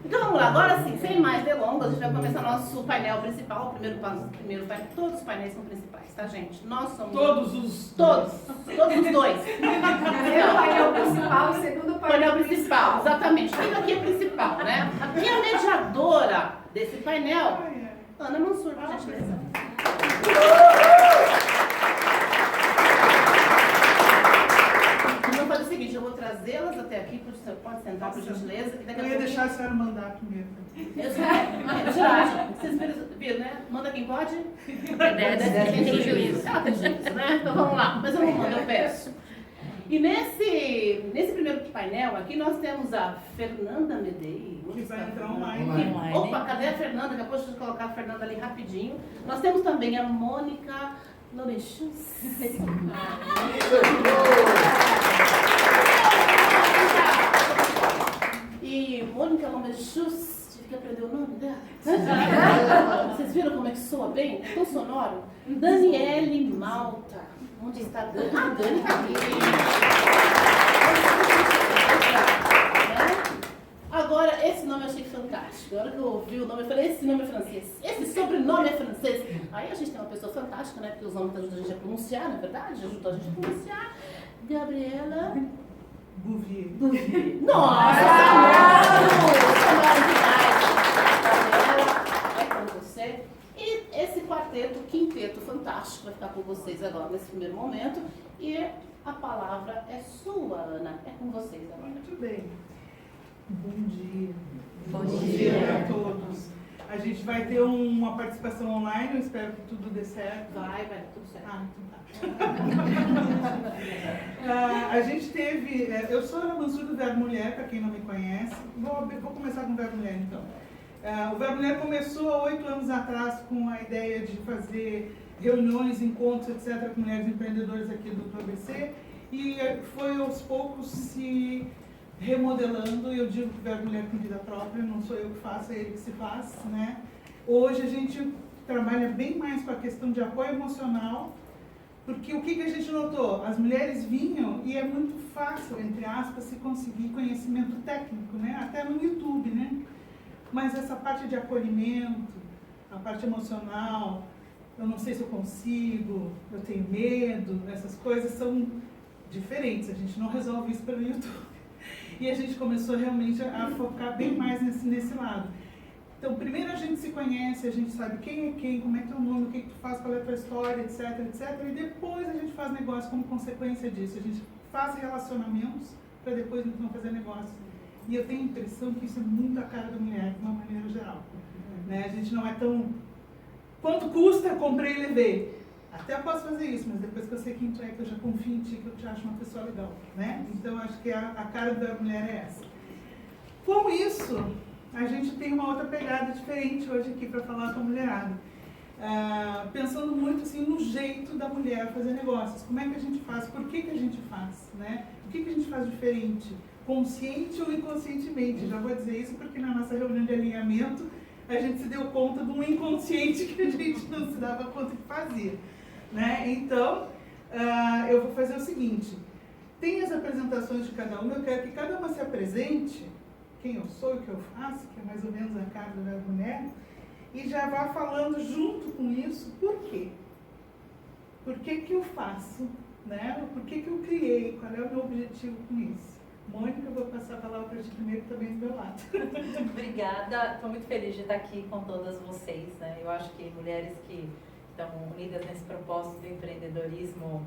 Então vamos lá, agora sim, sem mais delongas, a gente vai começar nosso painel principal, o primeiro painel, todos os painéis são principais, tá gente? Nós somos... Todos os dois. Primeiro painel principal e segundo Painel principal, exatamente. Tudo aqui é principal, né? E a mediadora desse painel, Ana Mansur, por gentileza. Vou fazer o seguinte, eu vou trazê-las até aqui, você pode sentar, por gentileza. Eu ia deixar a senhora mandar primeiro. Vocês viram, né? Manda quem pode? Quem tem juízo. Ela tem juízo, né? Então vamos lá. Mas eu não mando, eu peço. E nesse primeiro painel aqui nós temos a Fernanda Medei. Que vai entrar online. Opa, cadê a Fernanda? Depois de colocar a Fernanda ali rapidinho. Nós temos também a Mônica Lomechus. E Mônica Lomechus, tive que aprender o nome dela. Vocês viram como é que soa bem? Tão sonoro? Daniele Malta. Onde está a Dani? A Dani está aqui. Agora, esse nome eu achei fantástico. Na hora que eu ouvi o nome, eu falei, esse nome é francês. Esse sobrenome é francês. Aí a gente tem uma pessoa fantástica, né? Porque os nomes ajudam a gente a pronunciar, não é verdade? Ajudou a gente a pronunciar. Gabriela... Bouvier. Nossa! Gabriela, é com você. E esse quarteto, quinteto fantástico vai ficar com vocês agora nesse primeiro momento. E a palavra é sua, Ana. É com vocês agora. Muito bem. Bom dia. Bom dia a todos. A gente vai ter uma participação online, eu espero que tudo dê certo. Vai tudo certo. A gente teve, eu sou a Ana Mansur do Verbo Mulher, para quem não me conhece. Vou começar com o Verbo Mulher então. O Verbo Mulher começou há 8 anos atrás com a ideia de fazer reuniões, encontros, etc., com mulheres empreendedoras aqui do ABC, e foi aos poucos se remodelando. Eu digo que o Verbo Mulher com vida própria, não sou eu que faço, é ele que se faz, né? Hoje a gente trabalha bem mais com a questão de apoio emocional, porque o que a gente notou? As mulheres vinham e é muito fácil, entre aspas, se conseguir conhecimento técnico, né? Até no YouTube, né? Mas essa parte de acolhimento, a parte emocional, eu não sei se eu consigo, eu tenho medo, essas coisas são diferentes, a gente não resolve isso pelo YouTube. E a gente começou realmente a focar bem mais nesse lado. Então, primeiro a gente se conhece, a gente sabe quem é quem, como é teu nome, o que tu faz, qual é a tua história, etc, etc. E depois a gente faz negócio como consequência disso. A gente faz relacionamentos para depois então fazer negócio. E eu tenho a impressão que isso é muito a cara da mulher, de uma maneira geral. Né? A gente não é tão... Quanto custa? Comprei e levei. Até eu posso fazer isso, mas depois que eu sei quem tu é, que eu já confio em ti, que eu te acho uma pessoa legal. Né? Então, acho que a cara da mulher é essa. Com isso, a gente tem uma outra pegada diferente hoje aqui para falar com a mulherada. Pensando muito assim, no jeito da mulher fazer negócios. Como é que a gente faz? Por que a gente faz? Né? O que a gente faz diferente? Consciente ou inconscientemente? Já vou dizer isso porque na nossa reunião de alinhamento a gente se deu conta de um inconsciente que a gente não se dava conta que fazia. Né? Então, eu vou fazer o seguinte. Tem as apresentações de cada uma, eu quero que cada uma se apresente, quem eu sou, o que eu faço, que é mais ou menos a cara da mulher, e já vá falando junto com isso, por quê? Por que eu faço? Né? Por que eu criei? Qual é o meu objetivo com isso? Mônica, eu vou passar a palavra para ti primeiro, também do meu lado. Obrigada, estou muito feliz de estar aqui com todas vocês. Né? Eu acho que mulheres que estão unidas nesse propósito do empreendedorismo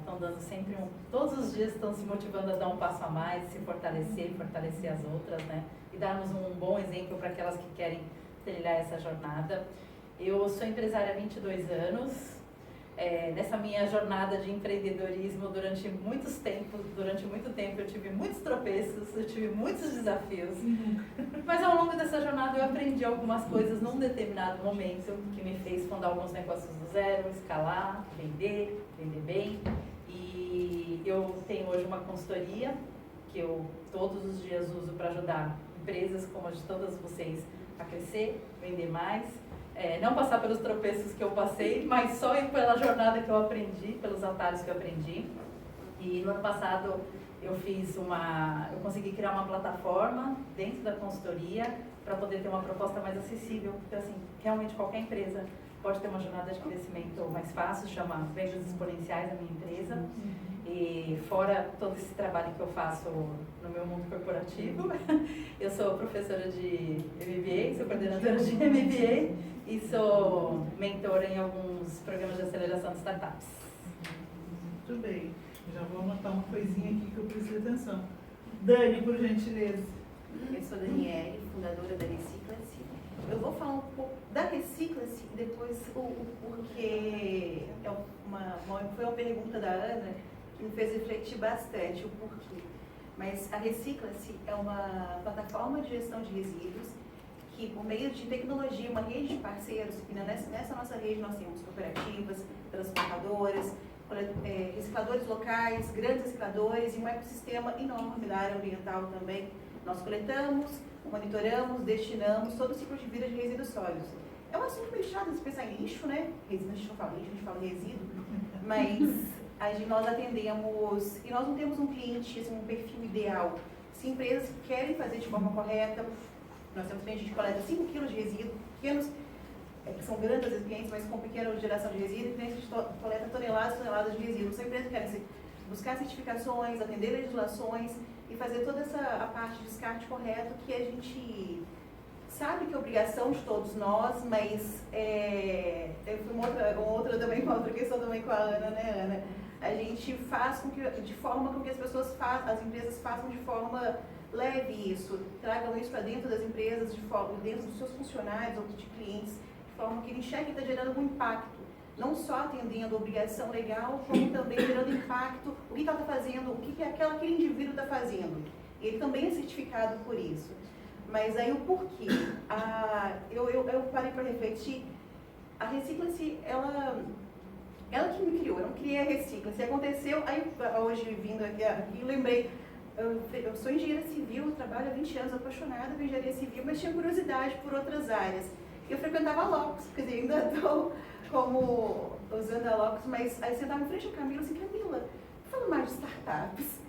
estão dando sempre todos os dias estão se motivando a dar um passo a mais, se fortalecer, fortalecer as outras, né? E darmos um bom exemplo para aquelas que querem trilhar essa jornada. Eu sou empresária há 22 anos. Nessa minha jornada de empreendedorismo, durante muito tempo eu tive muitos tropeços, eu tive muitos desafios. Mas ao longo dessa jornada eu aprendi algumas coisas num determinado momento que me fez fundar alguns negócios do zero, escalar, vender bem. E eu tenho hoje uma consultoria que eu todos os dias uso para ajudar empresas como a de todas vocês a crescer, vender mais. Não passar pelos tropeços que eu passei, mas só ir pela jornada que eu aprendi, pelos atalhos que eu aprendi. E no ano passado eu consegui criar uma plataforma dentro da consultoria para poder ter uma proposta mais acessível, porque assim, realmente qualquer empresa pode ter uma jornada de crescimento mais fácil, chama Vendas Exponenciais a minha empresa. E fora todo esse trabalho que eu faço no meu mundo corporativo, eu sou professora de MBA, sou coordenadora de MBA e sou mentora em alguns programas de aceleração de startups. Muito bem, já vou anotar uma coisinha aqui que eu preciso de atenção. Dani, por gentileza. Eu sou Daniele, fundadora da Recicla-se. Eu vou falar um pouco da Recicla-se e depois o porquê. Foi uma pergunta da Ana que me fez refletir bastante o porquê. Mas a Recicla-se é uma plataforma de gestão de resíduos que, por meio de tecnologia, uma rede de parceiros, e nessa nossa rede nós temos cooperativas, transportadoras, recicladores locais, grandes recicladores e um ecossistema enorme da área ambiental também. Nós coletamos, monitoramos, destinamos todo o ciclo de vida de resíduos sólidos. É um assunto meio chato de pensar em lixo, né? Resíduo, a gente não fala lixo, a gente fala resíduo, mas nós atendemos, e nós não temos um cliente, um perfil ideal. Se empresas querem fazer de forma correta, nós temos clientes que coleta 5 kg de resíduo, pequenos, que são grandes as clientes, mas com pequena geração de resíduo, e clientes que coleta toneladas e toneladas de resíduo. São empresas que querem buscar certificações, atender legislações e fazer toda a parte de descarte correto, que a gente sabe que é obrigação de todos nós, mas outra questão também com a Ana, né, Ana? A gente faz de forma com que as empresas façam de forma leve isso, tragam isso para dentro das empresas, dentro dos seus funcionários ou de clientes, de forma que ele enxergue que está gerando um impacto, não só atendendo a obrigação legal, como também gerando impacto, o que está fazendo, o que aquele indivíduo está fazendo. Ele também é certificado por isso. Mas aí o porquê? Eu parei para refletir. A Recicla-se, ela que me criou, eu não criei a Recicla-se. Aconteceu, aí hoje vindo aqui, eu lembrei, eu sou engenheira civil, trabalho há 20 anos, apaixonada por engenharia civil, mas tinha curiosidade por outras áreas. Eu frequentava a Locus, quer dizer, ainda estou usando a Locus, mas aí sentava em frente ao Camila, assim, Camila, falando mais de startups.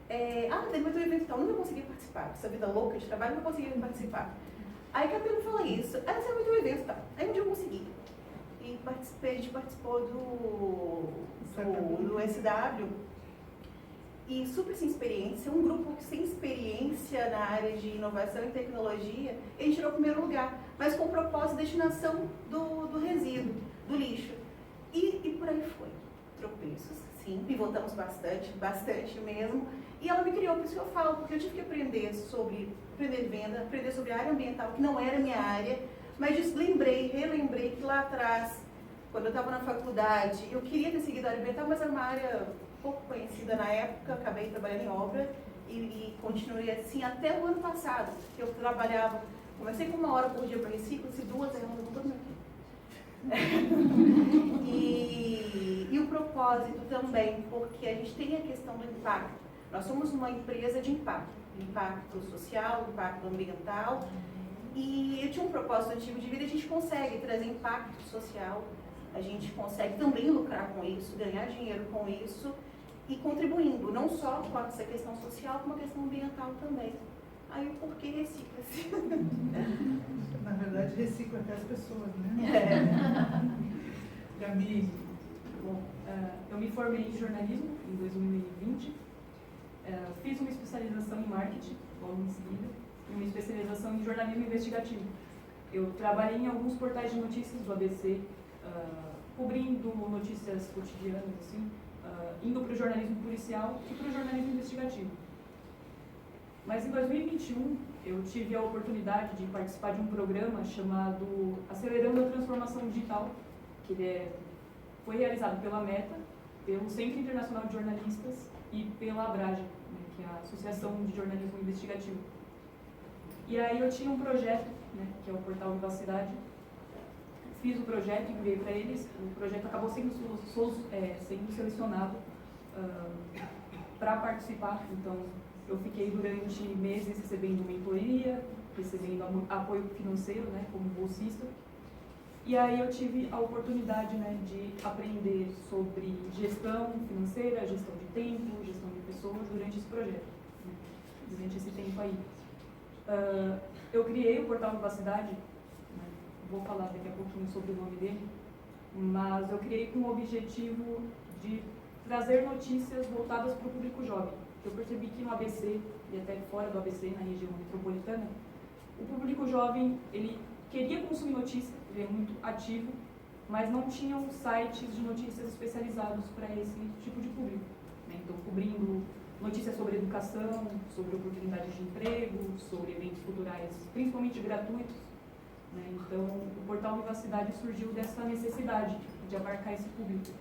Teve um evento tal, nunca consegui participar, essa vida louca de trabalho, nunca consegui participar. Aí a Camila falou isso, você vai ter um evento tal. Aí um dia eu consegui. E a gente participou do SW, e super sem experiência, um grupo sem experiência na área de inovação e tecnologia, a gente tirou o primeiro lugar, mas com o propósito de destinação do resíduo, do lixo. E por aí foi. Tropeços, sim, pivotamos bastante mesmo. E ela me criou, por isso que eu falo, porque eu tive que aprender venda, aprender sobre a área ambiental, que não era minha área, mas relembrei que lá atrás, quando eu estava na faculdade, eu queria ter seguido a área ambiental, mas era uma área pouco conhecida na época, acabei trabalhando em obra e continuei assim até o ano passado, que eu trabalhava, comecei com 1 hora por dia para Recicla-se, 2 horas por todo e o propósito também, porque a gente tem a questão do impacto. Nós somos uma empresa de impacto social, impacto ambiental, e eu tinha um propósito antigo de vida, a gente consegue trazer impacto social, a gente consegue também lucrar com isso, ganhar dinheiro com isso, e contribuindo, não só com essa questão social, como a questão ambiental também. Aí o porquê Recicla-se? Na verdade, recicla até as pessoas, né? Gabi. Bom, eu me formei em jornalismo em 2020, fiz uma especialização em marketing, logo em seguida, e uma especialização em jornalismo investigativo. Eu trabalhei em alguns portais de notícias do ABC, cobrindo notícias cotidianas, assim, indo para o jornalismo policial e para o jornalismo investigativo. Mas em 2021, eu tive a oportunidade de participar de um programa chamado Acelerando a Transformação Digital, que foi realizado pela Meta, pelo Centro Internacional de Jornalistas e pela Abrage, né, que é a Associação de Jornalismo Investigativo. E aí eu tinha um projeto, né, que é o Portal Vivacidade. Fiz o projeto e enviei para eles. O projeto acabou sendo selecionado para participar. Então, eu fiquei durante meses recebendo mentoria, recebendo apoio financeiro, né, como bolsista. E aí eu tive a oportunidade, né, de aprender sobre gestão financeira, gestão de tempo, gestão de pessoas durante esse projeto, né, durante esse tempo aí. Eu criei o Portal Vivacidade, né, vou falar daqui a pouquinho sobre o nome dele, mas eu criei com o objetivo de trazer notícias voltadas para o público jovem. Eu percebi que no ABC, e até fora do ABC, na região metropolitana, o público jovem, ele queria consumir notícia, ele é muito ativo, mas não tinham sites de notícias especializados para esse tipo de público, né? Então, cobrindo notícias sobre educação, sobre oportunidades de emprego, sobre eventos culturais, principalmente gratuitos, né? Então, o Portal Vivacidade surgiu dessa necessidade de abarcar esse público.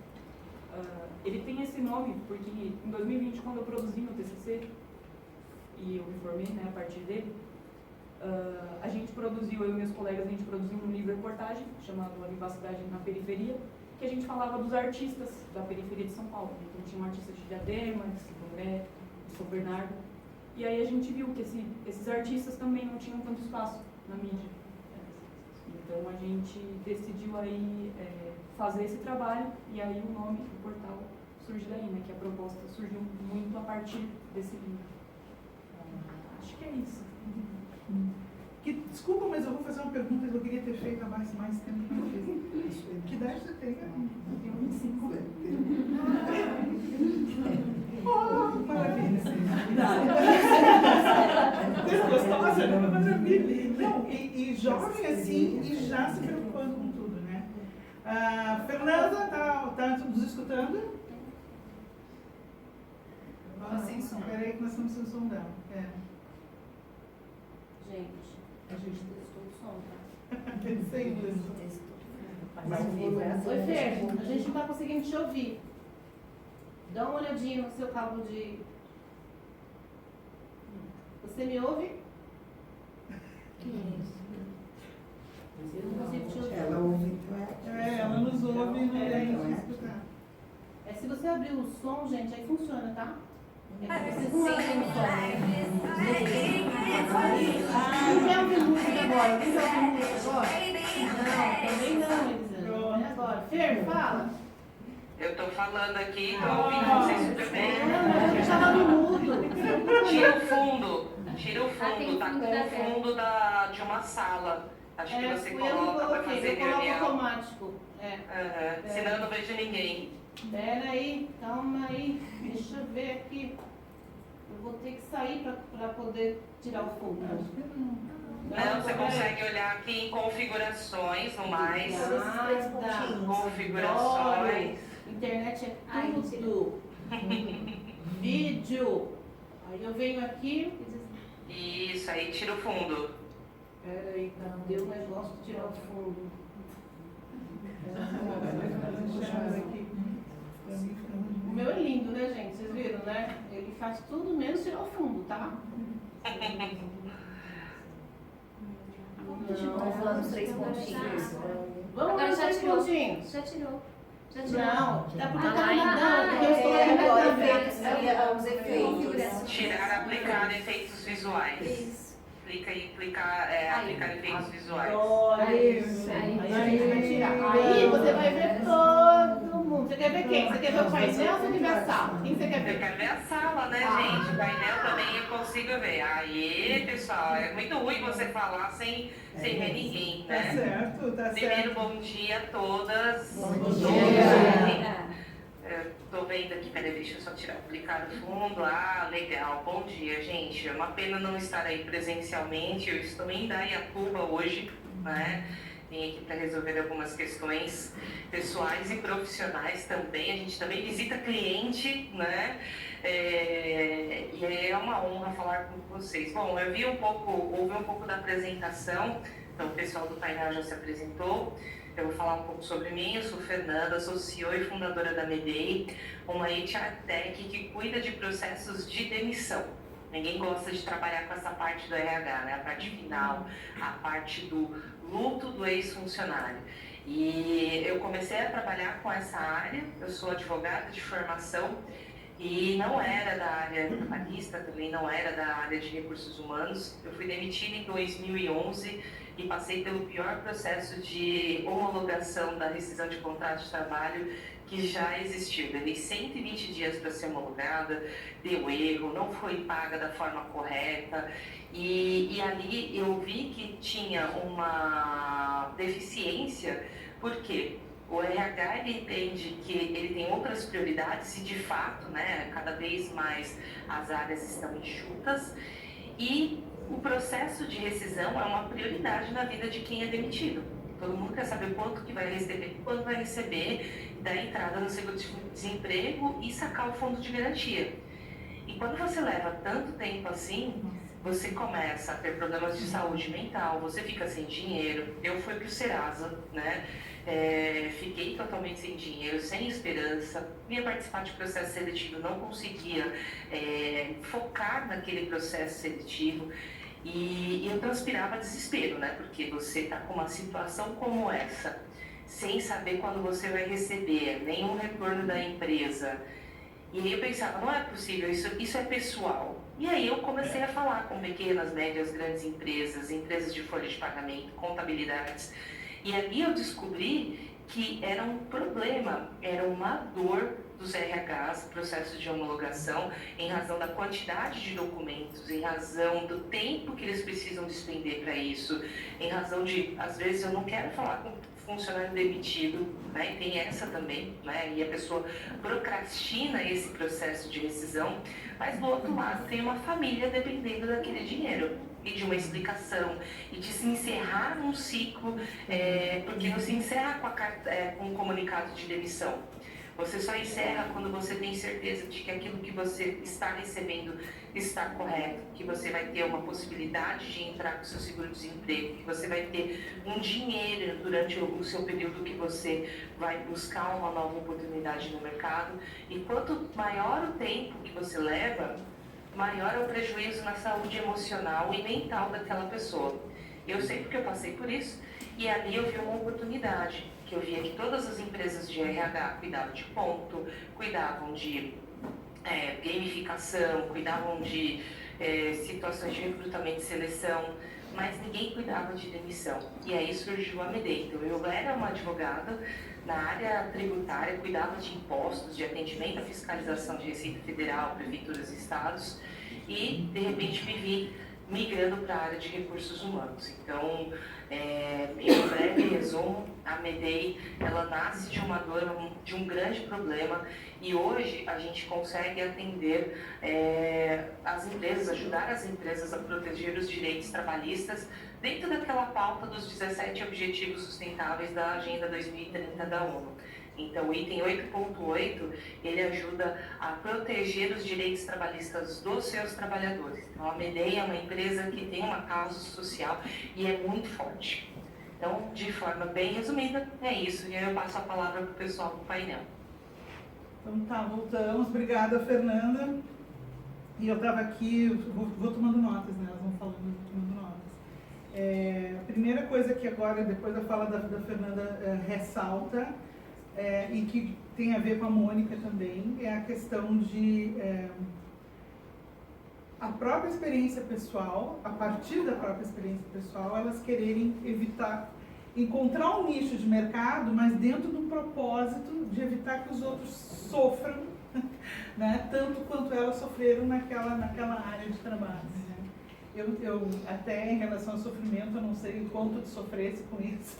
Ele tem esse nome porque em 2020, quando eu produzi meu TCC, e eu me formei, né, a partir dele, a gente produziu, eu e meus colegas, a gente produziu um livro-reportagem chamado A Vivacidade na Periferia, que a gente falava dos artistas da periferia de São Paulo. Então tinha um artista de Diadema, de São de São Bernardo, e aí a gente viu que esses artistas também não tinham tanto espaço na mídia. Então a gente decidiu aí fazer esse trabalho, e aí o nome do portal surge daí, né, que a proposta surgiu muito a partir desse livro. Acho que é isso. Desculpa, mas eu vou fazer uma pergunta que eu queria ter feito há mais tempo que eu fiz. Que idade você tem? Eu tenho 25. Oh, maravilha! Gostosa, né? Maravilha! Não, e jovem assim, e já se preocupando com tudo, né? Fernanda, tá nos escutando? Sem som. Peraí que nós estamos sem som dela. Gente, a gente testou o som, tá? Sem luz. Oi, Fer, a gente não tá conseguindo te ouvir. Dá uma olhadinha no seu cabo de... Você me ouve? Eu não consigo te ouvir. Ela ouve, Ela nos ouve e não tem escutar. Se você abrir o som, gente, aí funciona, tá? Vocês não abrem o som. Não quer ouvir música agora? Não quer ouvir música agora? Não, também não, Elisângela. Não é agora. Fer, fala. Eu tô falando aqui, tô ouvindo vocês super bem. A gente tava no mudo. Tira o fundo, tá com o fundo de uma sala. Acho que você coloca pra fazer eu coloco reunião. automático. Senão eu não vejo ninguém. Pera aí, calma aí. Deixa eu ver aqui. Eu vou ter que sair pra poder tirar o fundo. Não, você consegue olhar aqui em configurações, no mais. Configurações. Internet é tudo. Vídeo. Aí eu venho aqui. Isso, aí tira o fundo. Pera aí, cadê o negócio de tirar o fundo? O meu é lindo, né, gente? Vocês viram, né? Ele faz tudo menos tirar o fundo, tá? Vamos falar dos 3 pontinhos. Vamos lá, 3 pontinhos. Já tirou. Não, tá porque tá Ah, porque eu estou agora os efeitos. Tirar, aplicar efeitos visuais. Isso. Clica aí, aplicar efeitos visuais. Aí a gente vai tirar. Aí você vai ver todo mundo. Você quer ver quem? Você quer ver o painel ou você quer ver a sala? Quem você quer Eu ver? quero ver a sala, né, gente? O painel também eu consigo ver. Aí, pessoal, é muito ruim você falar sem ver ninguém, Tá né? certo, tá Primeiro, certo. bom dia a todas. Bom dia. Tô vendo aqui, peraí, deixa eu só aplicar o fundo. Legal, bom dia, gente. É uma pena não estar aí presencialmente. Eu estou em Indaiatuba hoje, né? Vim aqui para resolver algumas questões pessoais e profissionais também. A gente também visita cliente, né? E é uma honra falar com vocês. Bom, eu ouvi um pouco da apresentação, então o pessoal do painel já se apresentou. Eu vou falar um pouco sobre mim. Eu sou Fernanda, sou CEO e fundadora da Medei, uma HR Tech que cuida de processos de demissão. Ninguém gosta de trabalhar com essa parte do RH, né? A parte final, a parte do luto do ex-funcionário. E eu comecei a trabalhar com essa área, eu sou advogada de formação e não era da área trabalhista, também não era da área de recursos humanos. Eu fui demitida em 2011 e passei pelo pior processo de homologação da rescisão de contrato de trabalho que já existiu. Levei 120 dias para ser homologada, deu erro, não foi paga da forma correta. E ali eu vi que tinha uma deficiência, porque o RH ele entende que ele tem outras prioridades e, de fato, né, cada vez mais as áreas estão enxutas e o processo de rescisão é uma prioridade na vida de quem é demitido. Todo mundo quer saber quanto que vai receber, quando vai receber da entrada no seguro-desemprego e sacar o fundo de garantia. E quando você leva tanto tempo assim, você começa a ter problemas de saúde mental, você fica sem dinheiro. Eu fui para o Serasa, né? Fiquei totalmente sem dinheiro, sem esperança, ia participar de processo seletivo, não conseguia focar naquele processo seletivo e eu transpirava desespero, né? Porque você está com uma situação como essa, sem saber quando você vai receber nenhum retorno da empresa. E aí eu pensava, não é possível, isso é pessoal. E aí eu comecei a falar com pequenas, médias, grandes empresas, empresas de folha de pagamento, contabilidades. E ali eu descobri que era um problema, era uma dor dos RHs, processo de homologação, em razão da quantidade de documentos, em razão do tempo que eles precisam despender para isso, em razão de, às vezes, eu não quero falar com funcionário demitido, né? E tem essa também, né? E a pessoa procrastina esse processo de rescisão, mas do outro lado tem uma família dependendo daquele dinheiro e de uma explicação e de se encerrar num ciclo, porque não se encerra com um comunicado de demissão. Você só encerra quando você tem certeza de que aquilo que você está recebendo está correto, que você vai ter uma possibilidade de entrar com o seu seguro-desemprego, que você vai ter um dinheiro durante o seu período que você vai buscar uma nova oportunidade no mercado. E quanto maior o tempo que você leva, maior é o prejuízo na saúde emocional e mental daquela pessoa. Eu sei porque eu passei por isso e ali eu vi uma oportunidade, que eu via que todas as empresas de RH cuidavam de ponto, cuidavam de gamificação, cuidavam de situações de recrutamento e seleção, mas ninguém cuidava de demissão. E aí surgiu a MEDEI. Então eu era uma advogada na área tributária, cuidava de impostos, de atendimento à fiscalização de Receita Federal, prefeituras e estados, e de repente me vi migrando para a área de recursos humanos. Então, em um breve resumo, a MEDEI, ela nasce de uma dor, de um grande problema, e hoje a gente consegue atender as empresas, ajudar as empresas a proteger os direitos trabalhistas dentro daquela pauta dos 17 Objetivos Sustentáveis da Agenda 2030 da ONU. Então, o item 8.8, ele ajuda a proteger os direitos trabalhistas dos seus trabalhadores. Então, a MEDEI é uma empresa que tem uma causa social e é muito forte. Então, de forma bem resumida, é isso. E aí eu passo a palavra para o pessoal do painel. Então tá, voltamos. Obrigada, Fernanda. E eu estava aqui, vou tomando notas, né? Elas vão falando, eu vou tomando notas. A primeira coisa que agora, depois da fala da Fernanda, ressalta, e que tem a ver com a Mônica também, é a questão de a própria experiência pessoal, a partir da própria experiência pessoal, elas quererem evitar, encontrar um nicho de mercado, mas dentro de um propósito de evitar que os outros sofram, né, tanto quanto elas sofreram naquela área de trabalho. Né? Eu até em relação ao sofrimento, eu não sei o quanto de sofresse com isso,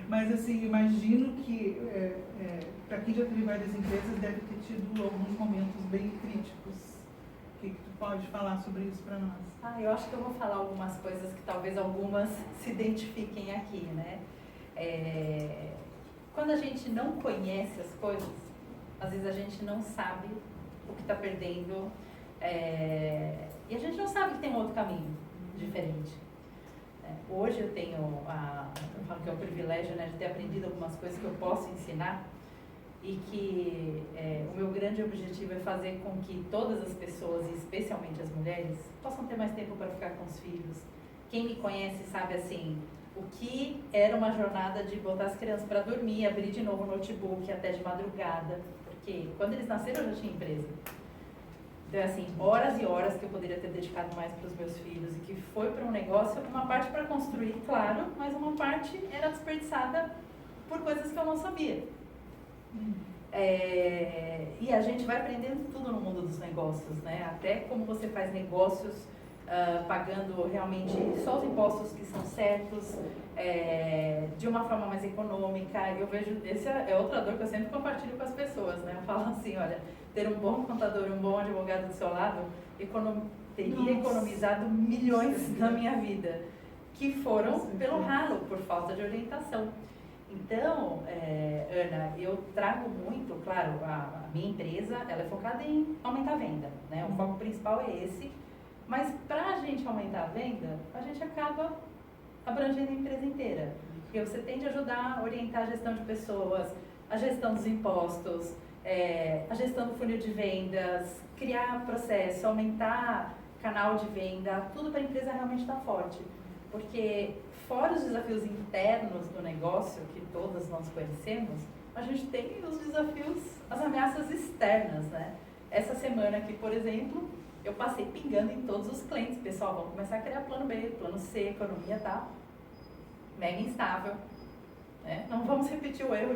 mas assim, imagino que para quem já teve várias empresas deve ter tido alguns momentos bem críticos. O que tu pode falar sobre isso para nós? Eu acho que eu vou falar algumas coisas que talvez algumas se identifiquem aqui, né? Quando a gente não conhece as coisas, às vezes a gente não sabe o que está perdendo, e a gente não sabe que tem um outro caminho diferente. Hoje eu tenho, eu falo que é um privilégio, né, de ter aprendido algumas coisas que eu posso ensinar, e que o meu grande objetivo é fazer com que todas as pessoas, e especialmente as mulheres, possam ter mais tempo para ficar com os filhos. Quem me conhece sabe assim, o que era uma jornada de botar as crianças para dormir, abrir de novo o notebook até de madrugada, porque quando eles nasceram eu já tinha empresa. Então, assim, horas e horas que eu poderia ter dedicado mais para os meus filhos e que foi para um negócio, uma parte para construir, claro, mas uma parte era desperdiçada por coisas que eu não sabia. E a gente vai aprendendo tudo no mundo dos negócios, né? Até como você faz negócios pagando realmente só os impostos que são certos, de uma forma mais econômica. Eu vejo, esse é outra dor que eu sempre compartilho com as pessoas, né? Eu falo assim, olha, ter um bom contador e um bom advogado do seu lado teria economizado milhões na minha vida, que foram pelo ralo, por falta de orientação. Então, Ana, eu trago muito, claro, a minha empresa, ela é focada em aumentar a venda, né? O foco principal é esse, mas para a gente aumentar a venda, a gente acaba abrangendo a empresa inteira. Porque você tem de ajudar a orientar a gestão de pessoas, a gestão dos impostos, a gestão do funil de vendas, criar processo, aumentar canal de venda, tudo para a empresa realmente estar forte. Porque fora os desafios internos do negócio, que todas nós conhecemos, a gente tem os desafios, as ameaças externas, né? Essa semana aqui, por exemplo, eu passei pingando em todos os clientes. Pessoal, vamos começar a criar plano B, plano C, economia tá mega instável. Né? Não vamos repetir o erro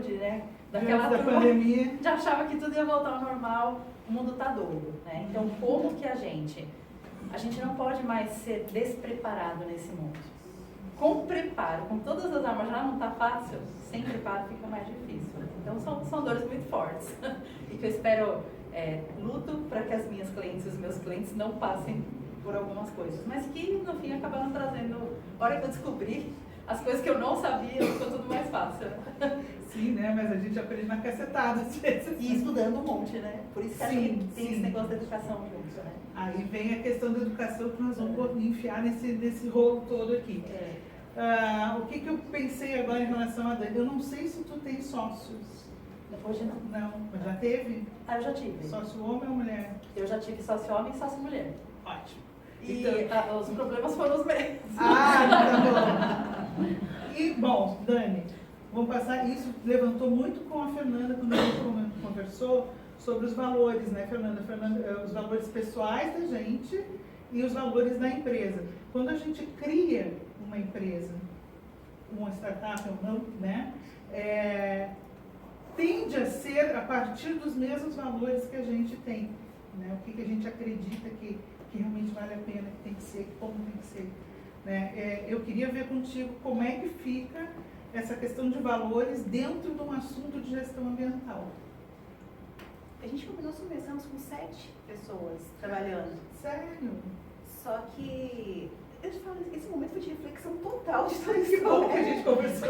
daquela da pandemia. Já achava que tudo ia voltar ao normal, o mundo tá doido. Né? Então, como que a gente não pode mais ser despreparado nesse mundo. Com preparo, com todas as armas já não está fácil, sem preparo fica mais difícil. Então são dores muito fortes e que eu espero luto para que as minhas clientes e os meus clientes não passem por algumas coisas, mas que no fim acabaram trazendo, a hora que eu descobri as coisas que eu não sabia, ficou tudo mais fácil. Sim, né? Mas a gente aprende na cacetada às vezes. E estudando um monte, né? Por isso que tem esse negócio da educação junto, né? Aí vem a questão da educação que nós vamos enfiar nesse rolo todo aqui. O que eu pensei agora em relação a Dani? Eu não sei se tu tem sócios. Hoje não. Não, mas já teve? Eu já tive. Sócio homem ou mulher? Eu já tive sócio homem e sócio mulher. Ótimo. E Então, os problemas foram os mesmos. tá bom. E, bom, Dani, vamos passar, isso levantou muito com a Fernanda quando a gente conversou sobre os valores, né, Fernanda? Os valores pessoais da gente e os valores da empresa. Quando a gente cria uma empresa, uma startup ou não, né, tende a ser a partir dos mesmos valores que a gente tem, né? O que a gente acredita que realmente vale a pena, que tem que ser, como tem que ser. Né? Eu queria ver contigo como é que fica essa questão de valores dentro de um assunto de gestão ambiental. A gente começamos com 7 pessoas trabalhando. Sério? Só que, eu te falo, esse momento foi de reflexão total de tudo Que isso. bom que a gente conversou.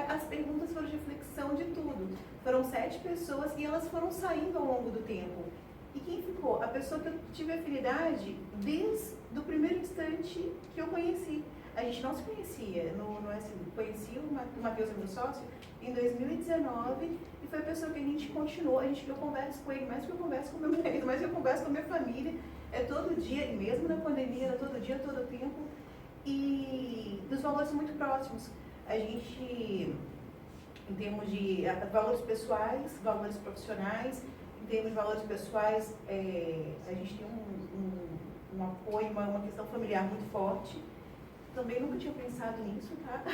As perguntas foram de reflexão de tudo. Foram 7 pessoas e elas foram saindo ao longo do tempo. E quem ficou? A pessoa que eu tive afinidade desde o primeiro instante que eu conheci. A gente não se conhecia, conheci o Matheus, meu sócio, em 2019, e foi a pessoa que a gente continuou, eu converso com ele, mais que eu converso com meu marido, mais que eu converso com a minha família, todo dia, e mesmo na pandemia, todo dia, todo tempo, e os valores são muito próximos. A gente, em termos de valores pessoais, valores profissionais, em termos de valores pessoais, a gente tem um apoio, uma questão familiar muito forte. Também nunca tinha pensado nisso, tá?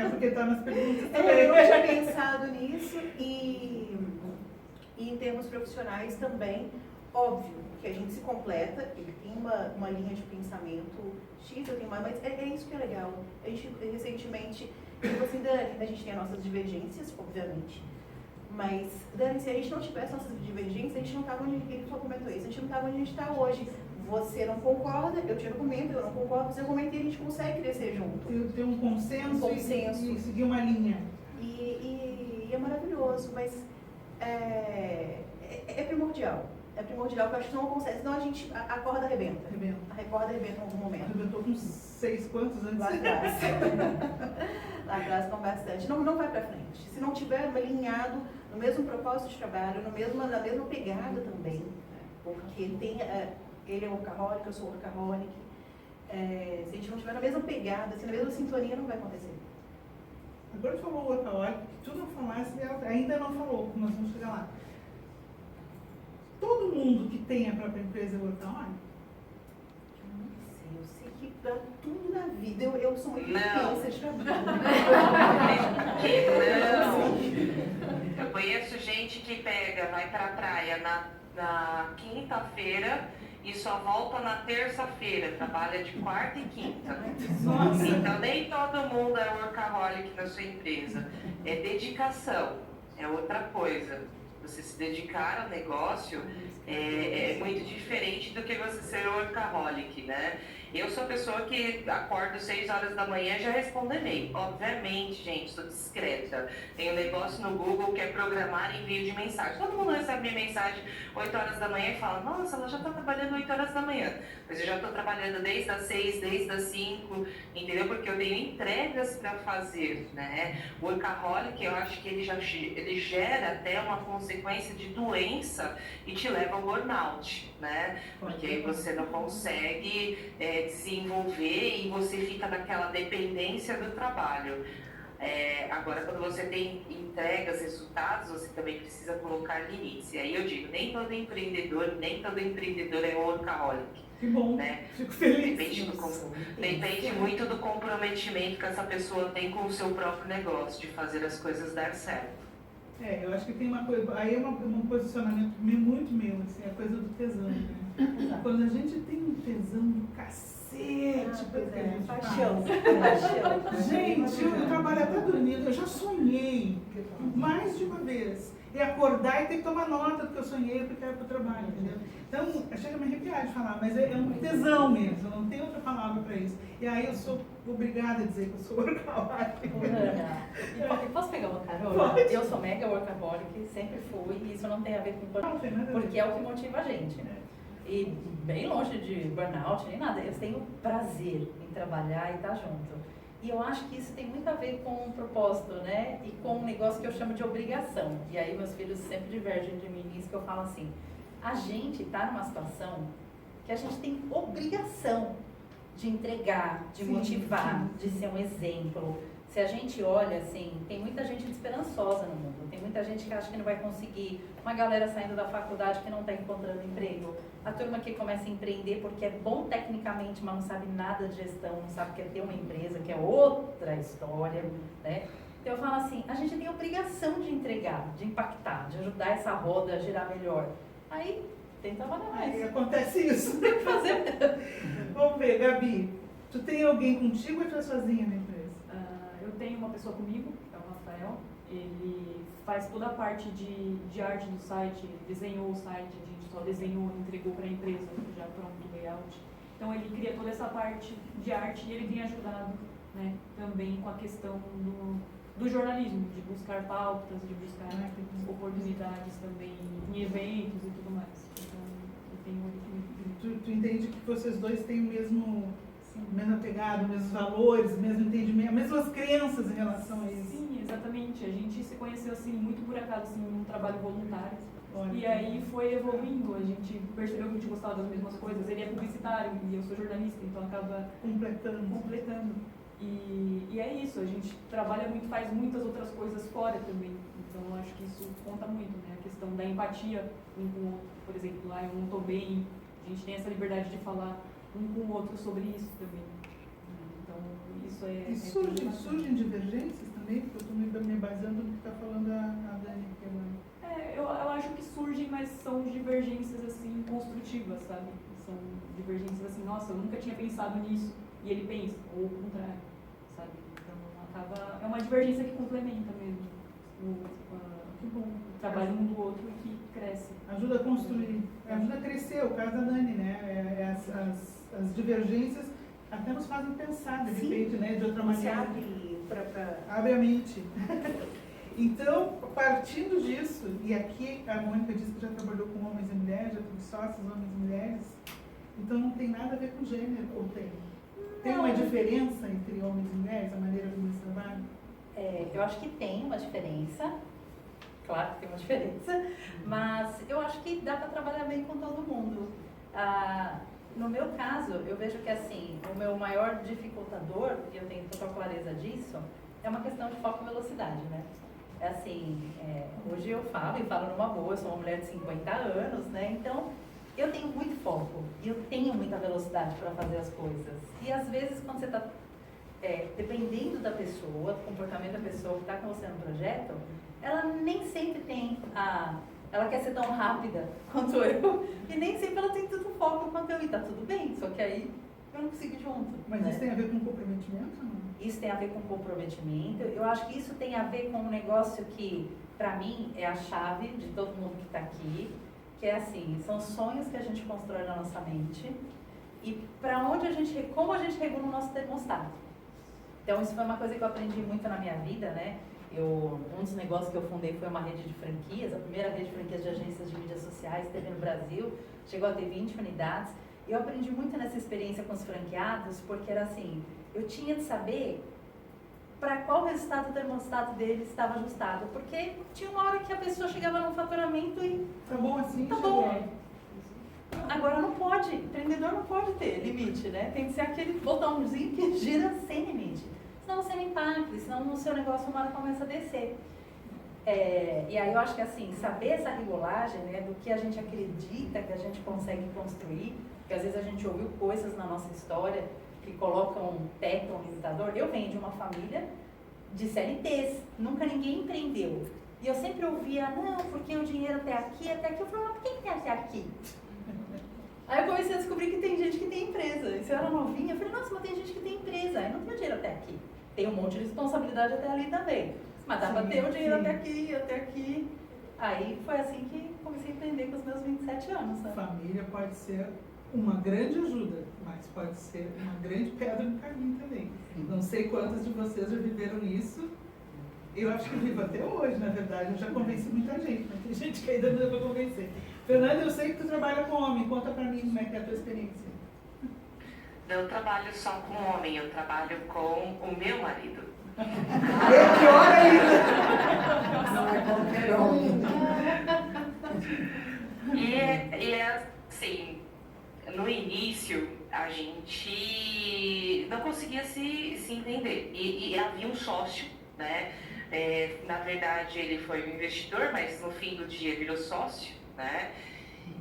Porque está nas perguntas também. Eu nunca tinha pensado nisso. E em termos profissionais também, óbvio que a gente se completa, ele tem uma linha de pensamento X, eu tenho uma, mas é isso que é legal. A gente recentemente falou assim, Dani, a gente tem as nossas divergências, obviamente, mas, Dani, se a gente não tivesse nossas divergências, a gente não estava onde ele só comentou isso, a gente não estava onde a gente está hoje. Você não concorda, eu te argumento, eu não concordo, você argumenta e a gente consegue crescer junto. Ter um consenso, e seguir uma linha. E é maravilhoso, mas é primordial. É primordial, porque eu acho que não consegue, senão a corda arrebenta. A corda arrebenta em algum momento. Arrebentou com 6 quantos anos? Lá atrás. Lá atrás com bastante. Não vai pra frente. Se não tiver alinhado no mesmo propósito de trabalho, na mesma pegada também, porque tem... ele é workaholic, eu sou workaholic. Se a gente não tiver na mesma pegada, na mesma sintonia, não vai acontecer. Agora tu falou workaholic, que tu não falasse, ainda não falou, nós vamos chegar lá. todo mundo que tem a própria empresa é workaholic? Eu sei que pra tudo na vida eu sou muito Não. criança de trabalho. Não. Eu conheço gente que vai pra praia na quinta-feira e só volta na terça-feira, trabalha de quarta e quinta. Nossa. Então nem todo mundo é workaholic na sua empresa. É dedicação, é outra coisa. Você se dedicar ao negócio é muito diferente do que você ser workaholic, né? Eu sou a pessoa que acordo 6 horas da manhã e já respondo e-mail. Obviamente, gente, sou discreta. Tem um negócio no Google que é programar envio de mensagem. Todo mundo recebe minha mensagem 8 horas da manhã e fala, nossa, ela já está trabalhando 8 horas da manhã. Mas eu já estou trabalhando desde as 6, desde as 5, entendeu? Porque eu tenho entregas para fazer, né? O workaholic, eu acho que ele gera até uma consequência de doença e te leva ao burnout, né? Porque aí você não consegue desenvolver e você fica naquela dependência do trabalho. Agora, quando você tem entregas, resultados, você também precisa colocar limites. E aí eu digo, nem todo empreendedor é workaholic. Que bom, Né? fico feliz. Depende muito do comprometimento que essa pessoa tem com o seu próprio negócio, de fazer as coisas dar certo. Eu acho que tem uma coisa, aí é um posicionamento muito meu, assim, a coisa do tesão, né? Quando a gente tem um tesão do cacete, porque a gente Paixão. Gente, eu trabalho até dormindo, eu já sonhei mais de uma vez. E acordar e ter que tomar nota do que eu sonhei porque era pro trabalho, entendeu? Então, chega a me arrepiar de falar, mas é um tesão mesmo, não tem outra palavra para isso. E aí eu sou obrigada a dizer que eu sou workaholic. E posso pegar uma carona? Pode. Eu sou mega workaholic, sempre fui, e isso não tem a ver com Não tem nada a ver. porque é o que motiva a gente, né? E bem longe de burnout, nem nada. Eu tenho prazer em trabalhar e estar junto. E eu acho que isso tem muito a ver com um propósito, né? E com um negócio que eu chamo de obrigação. E aí meus filhos sempre divergem de mim nisso, que eu falo assim, a gente está numa situação que a gente tem obrigação de entregar, de motivar, de ser um exemplo. Se a gente olha assim, tem muita gente desesperançosa no mundo, tem muita gente que acha que não vai conseguir, uma galera saindo da faculdade que não está encontrando emprego, a turma que começa a empreender porque é bom tecnicamente, mas não sabe nada de gestão, não sabe o que é ter uma empresa, que é outra história, né? Então eu falo assim, a gente tem a obrigação de entregar, de impactar, de ajudar essa roda a girar melhor. Aí, tenta trabalhar mais. Aí acontece isso. Tem que fazer. Vamos ver, Gabi, tu tem alguém contigo ou tu é sozinha na empresa? Eu tenho uma pessoa comigo, é o Rafael. Ele faz toda a parte de arte do site, ele desenhou o site, a gente só desenhou, entregou para a empresa, já pronto o layout. Então ele cria toda essa parte de arte e ele tem ajudado, né, também com a questão do jornalismo, de buscar pautas, de buscar oportunidades também em eventos e tudo mais. Então eu tenho ele Tu entende que vocês dois têm o mesmo apegado, mesmos valores, mesmo entendimento, mesmas crenças em relação a isso? Sim, exatamente. A gente se conheceu assim muito por acaso, assim, num trabalho voluntário. Olha, E aí foi evoluindo, a gente percebeu que a gente gostava das mesmas coisas. Ele é publicitário e eu sou jornalista, então acaba completando. E é isso, a gente trabalha muito, faz muitas outras coisas fora também. Então eu acho que isso conta muito, né? A questão da empatia um com o outro. Por exemplo, lá eu não estou bem, a gente tem essa liberdade de falar um com o outro sobre isso também. Então isso é... E surgem divergências também? Porque eu estou me baseando no que está falando a Dani aqui agora. Eu acho que surgem, mas são divergências assim construtivas, sabe? São divergências assim, nossa, eu nunca tinha pensado nisso, e ele pensa, ou o contrário, sabe? Então é uma divergência que complementa mesmo o trabalho um do outro e que cresce. Ajuda a construir, ajuda a crescer, o caso da Dani, né? As divergências até nos fazem pensar, de repente, né? De outra Você maneira. abre Abre a mente. Então, partindo disso, e aqui a Mônica disse que já trabalhou com homens e mulheres, já teve sócios, homens e mulheres, então não tem nada a ver com gênero, ou tem? Tem uma diferença entre homens e mulheres, a maneira como eles trabalham? Eu acho que tem uma diferença, claro que tem uma diferença, mas eu acho que dá para trabalhar bem com todo mundo. No meu caso, eu vejo que assim, o meu maior dificultador, e eu tenho total clareza disso, é uma questão de foco e velocidade, né? é assim, hoje eu falo, e falo numa boa, eu sou uma mulher de 50 anos, né? Então, eu tenho muito foco, e eu tenho muita velocidade para fazer as coisas. E às vezes, quando você está dependendo da pessoa, do comportamento da pessoa que está com você no projeto, ela nem sempre tem ela quer ser tão rápida quanto eu, e nem sempre ela tem tanto foco quanto eu, e tá tudo bem, só que aí eu não consigo ir junto. Mas né? isso tem a ver com comprometimento? Não? Isso tem a ver com comprometimento. Eu acho que isso tem a ver com um negócio que, para mim, é a chave de todo mundo que está aqui, que é assim, são sonhos que a gente constrói na nossa mente e como a gente regula o nosso termostato. Então, isso foi uma coisa que eu aprendi muito na minha vida, né? Um dos negócios que eu fundei foi uma rede de franquias, a primeira rede de franquias de agências de mídias sociais teve no Brasil, chegou a ter 20 unidades. E eu aprendi muito nessa experiência com os franqueados, porque era assim, eu tinha de saber para qual resultado o termostato deles estava ajustado, porque tinha uma hora que a pessoa chegava num faturamento e... Tá bom assim? Tá bom. Agora não pode, empreendedor não pode ter limite, né? Tem que ser aquele botãozinho que gira sem limite. Senão você não impacta, senão o seu negócio uma hora começa a descer. E aí eu acho que assim, saber essa regulagem, né, do que a gente acredita que a gente consegue construir, porque às vezes a gente ouviu coisas na nossa história que colocam um teto, um limitador. Eu venho de uma família de CLTs, nunca ninguém empreendeu. E eu sempre ouvia, não, porque o dinheiro até aqui. Eu falava, mas por que tem até aqui? Aí eu comecei a descobrir que tem gente que tem empresa. E se eu era novinha, eu falei, nossa, mas tem gente que tem empresa. Aí não tem dinheiro até aqui. Tem um monte de responsabilidade até ali também. Mas dá pra ter o dinheiro até aqui. Aí foi assim que comecei a empreender com os meus 27 anos. Né? Família pode ser uma grande ajuda, mas pode ser uma grande pedra no caminho também. Não sei quantos de vocês já viveram isso. Eu acho que vivo até hoje, na verdade. Eu já convenci muita gente, mas tem gente que ainda não deu pra convencer. Fernanda, eu sei que tu trabalha com homem. Conta pra mim como é que é a tua experiência. Não trabalho só com homem, eu trabalho com o meu marido. É pior ainda! Não é qualquer homem. E assim, no início a gente não conseguia se entender. E havia um sócio, né? Na verdade ele foi um investidor, mas no fim do dia virou sócio, né?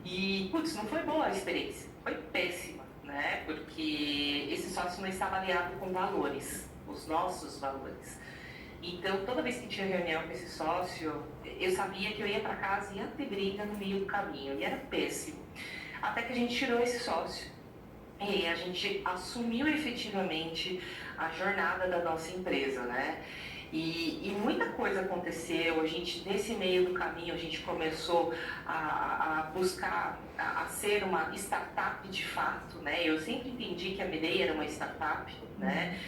E, putz, não foi boa a experiência, foi péssima, né? Porque esse sócio não estava alinhado com valores, os nossos valores. Então, toda vez que tinha reunião com esse sócio, eu sabia que eu ia para casa e ia ter briga no meio do caminho, e era péssimo. Até que a gente tirou esse sócio e a gente assumiu efetivamente a jornada da nossa empresa, né? E muita coisa aconteceu, nesse meio do caminho a gente começou a buscar a ser uma startup de fato, né? Eu sempre entendi que a Mireia era uma startup, né?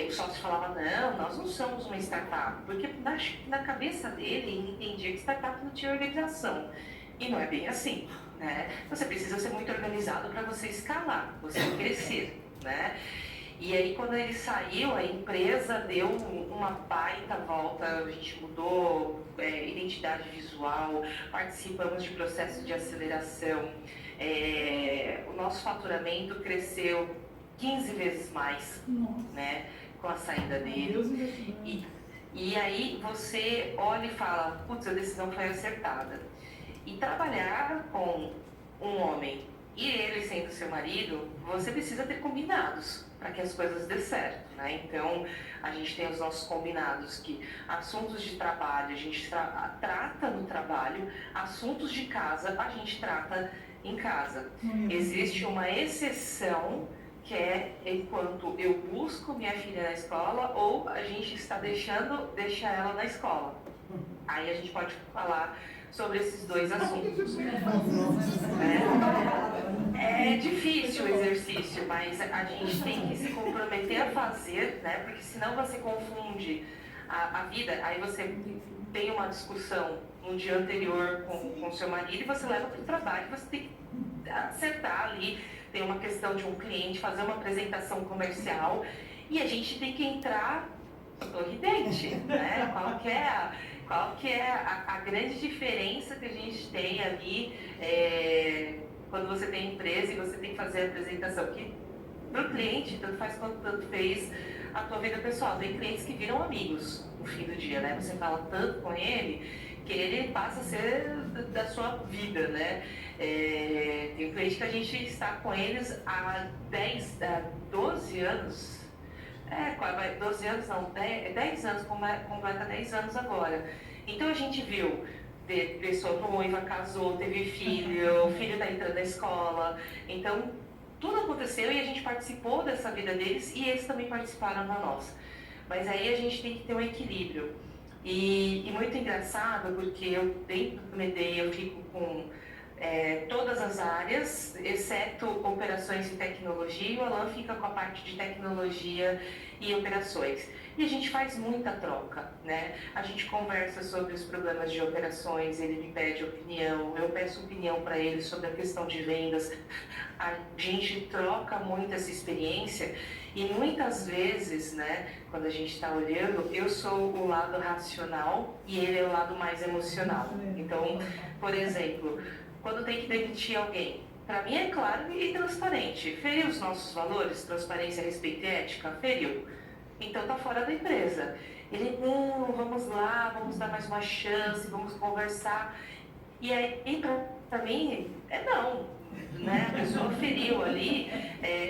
O sócio falava, não, nós não somos uma startup, porque na cabeça dele ele entendia que startup não tinha organização, e não é bem assim, né? Você precisa ser muito organizado para você escalar, você crescer, né? E aí, quando ele saiu, a empresa deu uma baita volta, a gente mudou identidade visual, participamos de processo de aceleração, o nosso faturamento cresceu 15 vezes mais, né, com a saída dele. E aí você olha e fala, putz, a decisão foi acertada. E trabalhar com um homem e ele sendo seu marido, você precisa ter combinados para que as coisas dê certo, né? Então, a gente tem os nossos combinados que assuntos de trabalho a gente trata no trabalho, assuntos de casa a gente trata em casa. Existe uma exceção que é enquanto eu busco minha filha na escola ou a gente está deixar ela na escola. Aí a gente pode falar sobre esses dois assuntos. É difícil o exercício, mas a gente tem que se comprometer a fazer, né? Porque senão você confunde a vida, aí você tem uma discussão no dia anterior com seu marido e você leva para o trabalho, você tem que acertar ali, tem uma questão de um cliente, fazer uma apresentação comercial e a gente tem que entrar sorridente, né? Qual que é a grande diferença que a gente tem ali quando você tem empresa e você tem que fazer a apresentação? Que pro cliente, tanto faz quanto tanto fez a tua vida pessoal. Tem clientes que viram amigos no fim do dia, né? Você fala tanto com ele que ele passa a ser da sua vida, né? Tem um cliente que a gente está com eles há 12 anos. 12 anos não, 10 anos, completa 10 anos agora. Então a gente viu pessoa noiva, casou, teve filho, o filho está entrando na escola. Então tudo aconteceu e a gente participou dessa vida deles e eles também participaram da nossa. Mas aí a gente tem que ter um equilíbrio. E muito engraçado, porque eu dentro do MEDEI eu fico com todas as áreas, exceto operações e tecnologia, e o Alan fica com a parte de tecnologia e operações. E a gente faz muita troca, né? A gente conversa sobre os problemas de operações, ele me pede opinião, eu peço opinião para ele sobre a questão de vendas. A gente troca muito essa experiência e muitas vezes, né, quando a gente está olhando, eu sou o lado racional e ele é o lado mais emocional. Então, por exemplo, quando tem que demitir alguém, para mim é claro e transparente. Feriu os nossos valores, transparência, respeito e ética? Feriu. Então tá fora da empresa. Ele, não, vamos lá, vamos dar mais uma chance, vamos conversar. E aí, para mim, não. Né? A pessoa feriu ali,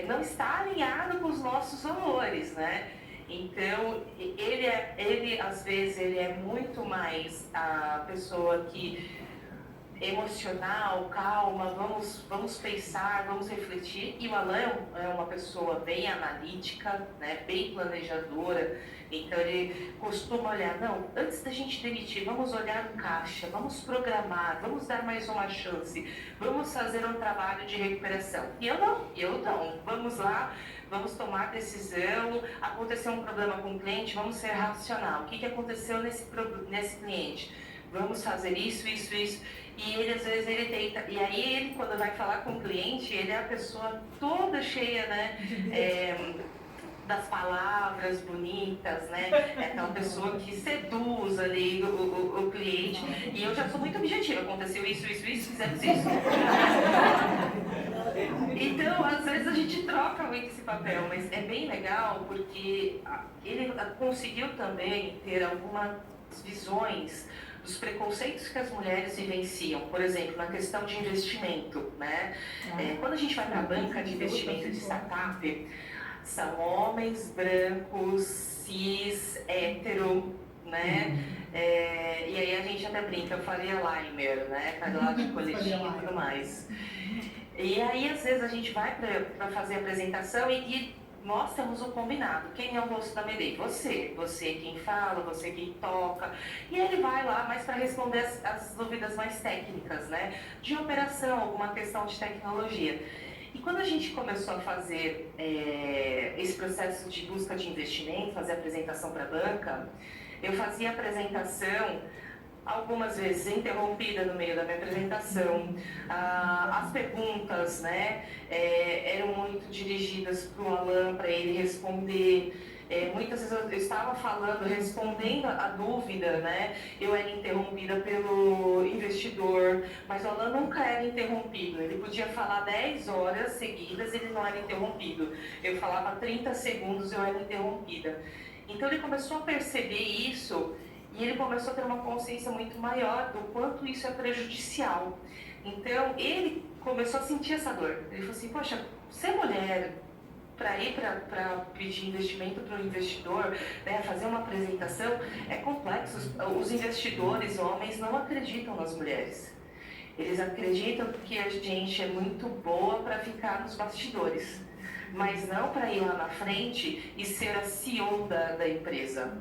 não está alinhado com os nossos valores, né? Então, ele às vezes, ele é muito mais a pessoa que emocional, calma, vamos pensar, vamos refletir. E o Alan é uma pessoa bem analítica, né, bem planejadora. Então ele costuma olhar, não, antes da gente demitir, vamos olhar o caixa, vamos programar, vamos dar mais uma chance, vamos fazer um trabalho de recuperação. E eu não, vamos lá, vamos tomar decisão, aconteceu um problema com o cliente, vamos ser racional. O que aconteceu nesse cliente? Vamos fazer isso. E ele, às vezes, ele tenta. E aí, ele, quando vai falar com o cliente, ele é a pessoa toda cheia, né? Das palavras bonitas, né? É aquela pessoa que seduz ali o cliente. E eu já sou muito objetiva. Aconteceu isso, fizemos isso. Então, às vezes, a gente troca muito esse papel. Mas é bem legal porque ele conseguiu também ter algumas visões dos preconceitos que as mulheres vivenciam, por exemplo, na questão de investimento, né? Quando a gente vai para a banca de investimento de startup, são homens brancos, cis, hétero, né? E aí a gente até brinca, eu faria Limer, né? Cada lado de coletivo e tudo mais. E aí, às vezes, a gente vai para fazer a apresentação e nós temos um combinado. Quem é o rosto da MEDEI? Você quem fala, você quem toca. E ele vai lá mais para responder as dúvidas mais técnicas, né? De operação, alguma questão de tecnologia. E quando a gente começou a fazer esse processo de busca de investimento, fazer apresentação para a banca, eu fazia a apresentação algumas vezes interrompida no meio da minha apresentação. As perguntas, né, eram muito dirigidas para o Alan, para ele responder. Muitas vezes eu estava falando, respondendo a dúvida, né, eu era interrompida pelo investidor, mas o Alan nunca era interrompido. Ele podia falar 10 horas seguidas, ele não era interrompido. Eu falava 30 segundos, eu era interrompida. Então ele começou a perceber isso. E ele começou a ter uma consciência muito maior do quanto isso é prejudicial. Então, ele começou a sentir essa dor. Ele falou assim, poxa, ser mulher, para ir para pedir investimento para o investidor, né, fazer uma apresentação, é complexo. Os investidores, homens, não acreditam nas mulheres. Eles acreditam que a gente é muito boa para ficar nos bastidores, mas não para ir lá na frente e ser a CEO da empresa.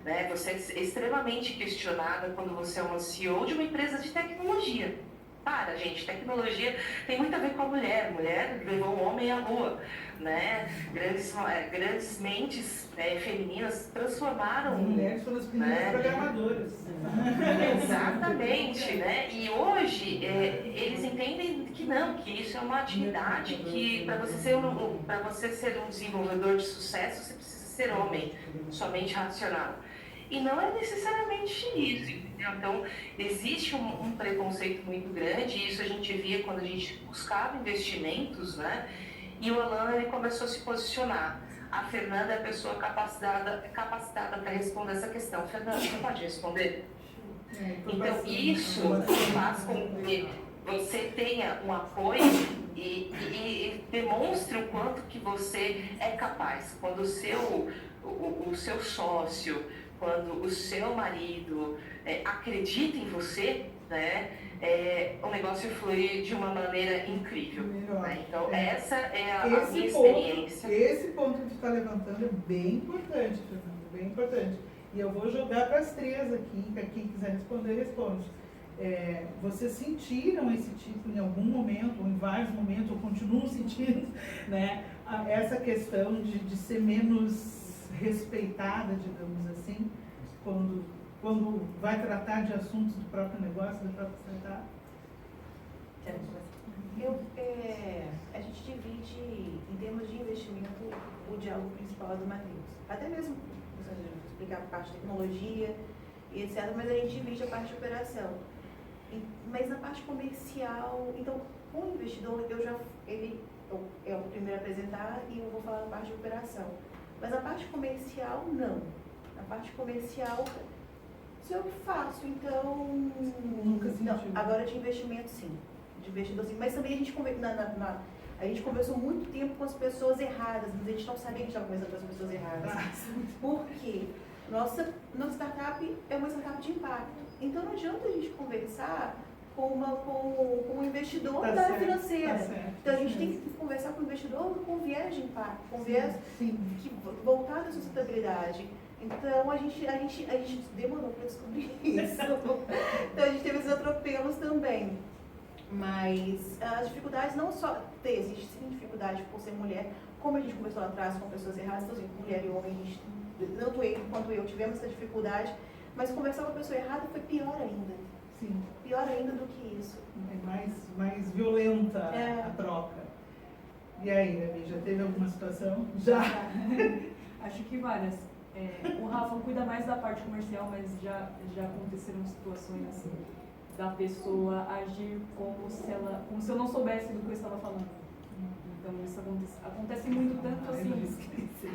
Né? Você é extremamente questionada quando você é uma CEO de uma empresa de tecnologia. Para, gente, tecnologia tem muito a ver com a mulher. Mulher levou o homem à lua, né? Grandes mentes femininas transformaram... As mulheres foram as primeiras programadoras. Exatamente, né? E hoje eles entendem que não, que isso é uma atividade que para você ser um desenvolvedor de sucesso, você precisa ser homem, somente racional. E não é necessariamente isso, entendeu? Então, existe um preconceito muito grande, e isso a gente via quando a gente buscava investimentos, né? E o Alan, ele começou a se posicionar. A Fernanda é a pessoa capacitada para responder essa questão. Fernanda, você pode responder? Então, isso faz com que você tenha um apoio e demonstre o quanto que você é capaz. Quando o seu sócio, quando o seu marido acredita em você, né, o negócio flui de uma maneira incrível. Né? Então, essa é a minha experiência. Esse ponto que tu está levantando é bem importante, Fernanda, bem importante. E eu vou jogar para as três aqui, para quem quiser responder, responde. Vocês sentiram esse tipo em algum momento, ou em vários momentos, ou continuam sentindo, né, essa questão de ser menos respeitada, digamos assim, quando vai tratar de assuntos do próprio negócio, da própria startup? A gente divide, em termos de investimento, o diálogo principal é do Matheus. Até mesmo, explicar a parte de tecnologia e etc., mas a gente divide a parte de operação. Mas na parte comercial, então, com o investidor, ele é o primeiro a apresentar e eu vou falar na parte de operação. Mas a parte comercial, não. Na parte comercial, isso eu faço, então... Nunca sentiu. Não, agora de investimento, sim. De investidor, sim. Mas também a gente conversou muito tempo com as pessoas erradas, mas a gente não sabia que a gente estava conversando com as pessoas erradas. Por quê? Nossa startup é uma startup de impacto. Então não adianta a gente conversar com um investidor da área financeira. Então a gente tem que conversar com o investidor com viés de impacto, com viés voltado à sustentabilidade. Então a gente demorou para descobrir isso. Então a gente teve esses atropelos também. Mas as dificuldades não só existe sim dificuldade por ser mulher, como a gente conversou lá atrás com pessoas erradas, então, assim, mulher e homem, a gente, tanto ele quanto eu tivemos essa dificuldade, mas conversar com a pessoa errada foi pior ainda. Sim. Pior ainda do que isso. É mais violenta a troca. E aí, Gabi, já teve alguma situação? Já. Acho que várias. O Rafa cuida mais da parte comercial, mas já aconteceram situações assim, da pessoa agir como se eu não soubesse do que eu estava falando. Então isso acontece muito tanto assim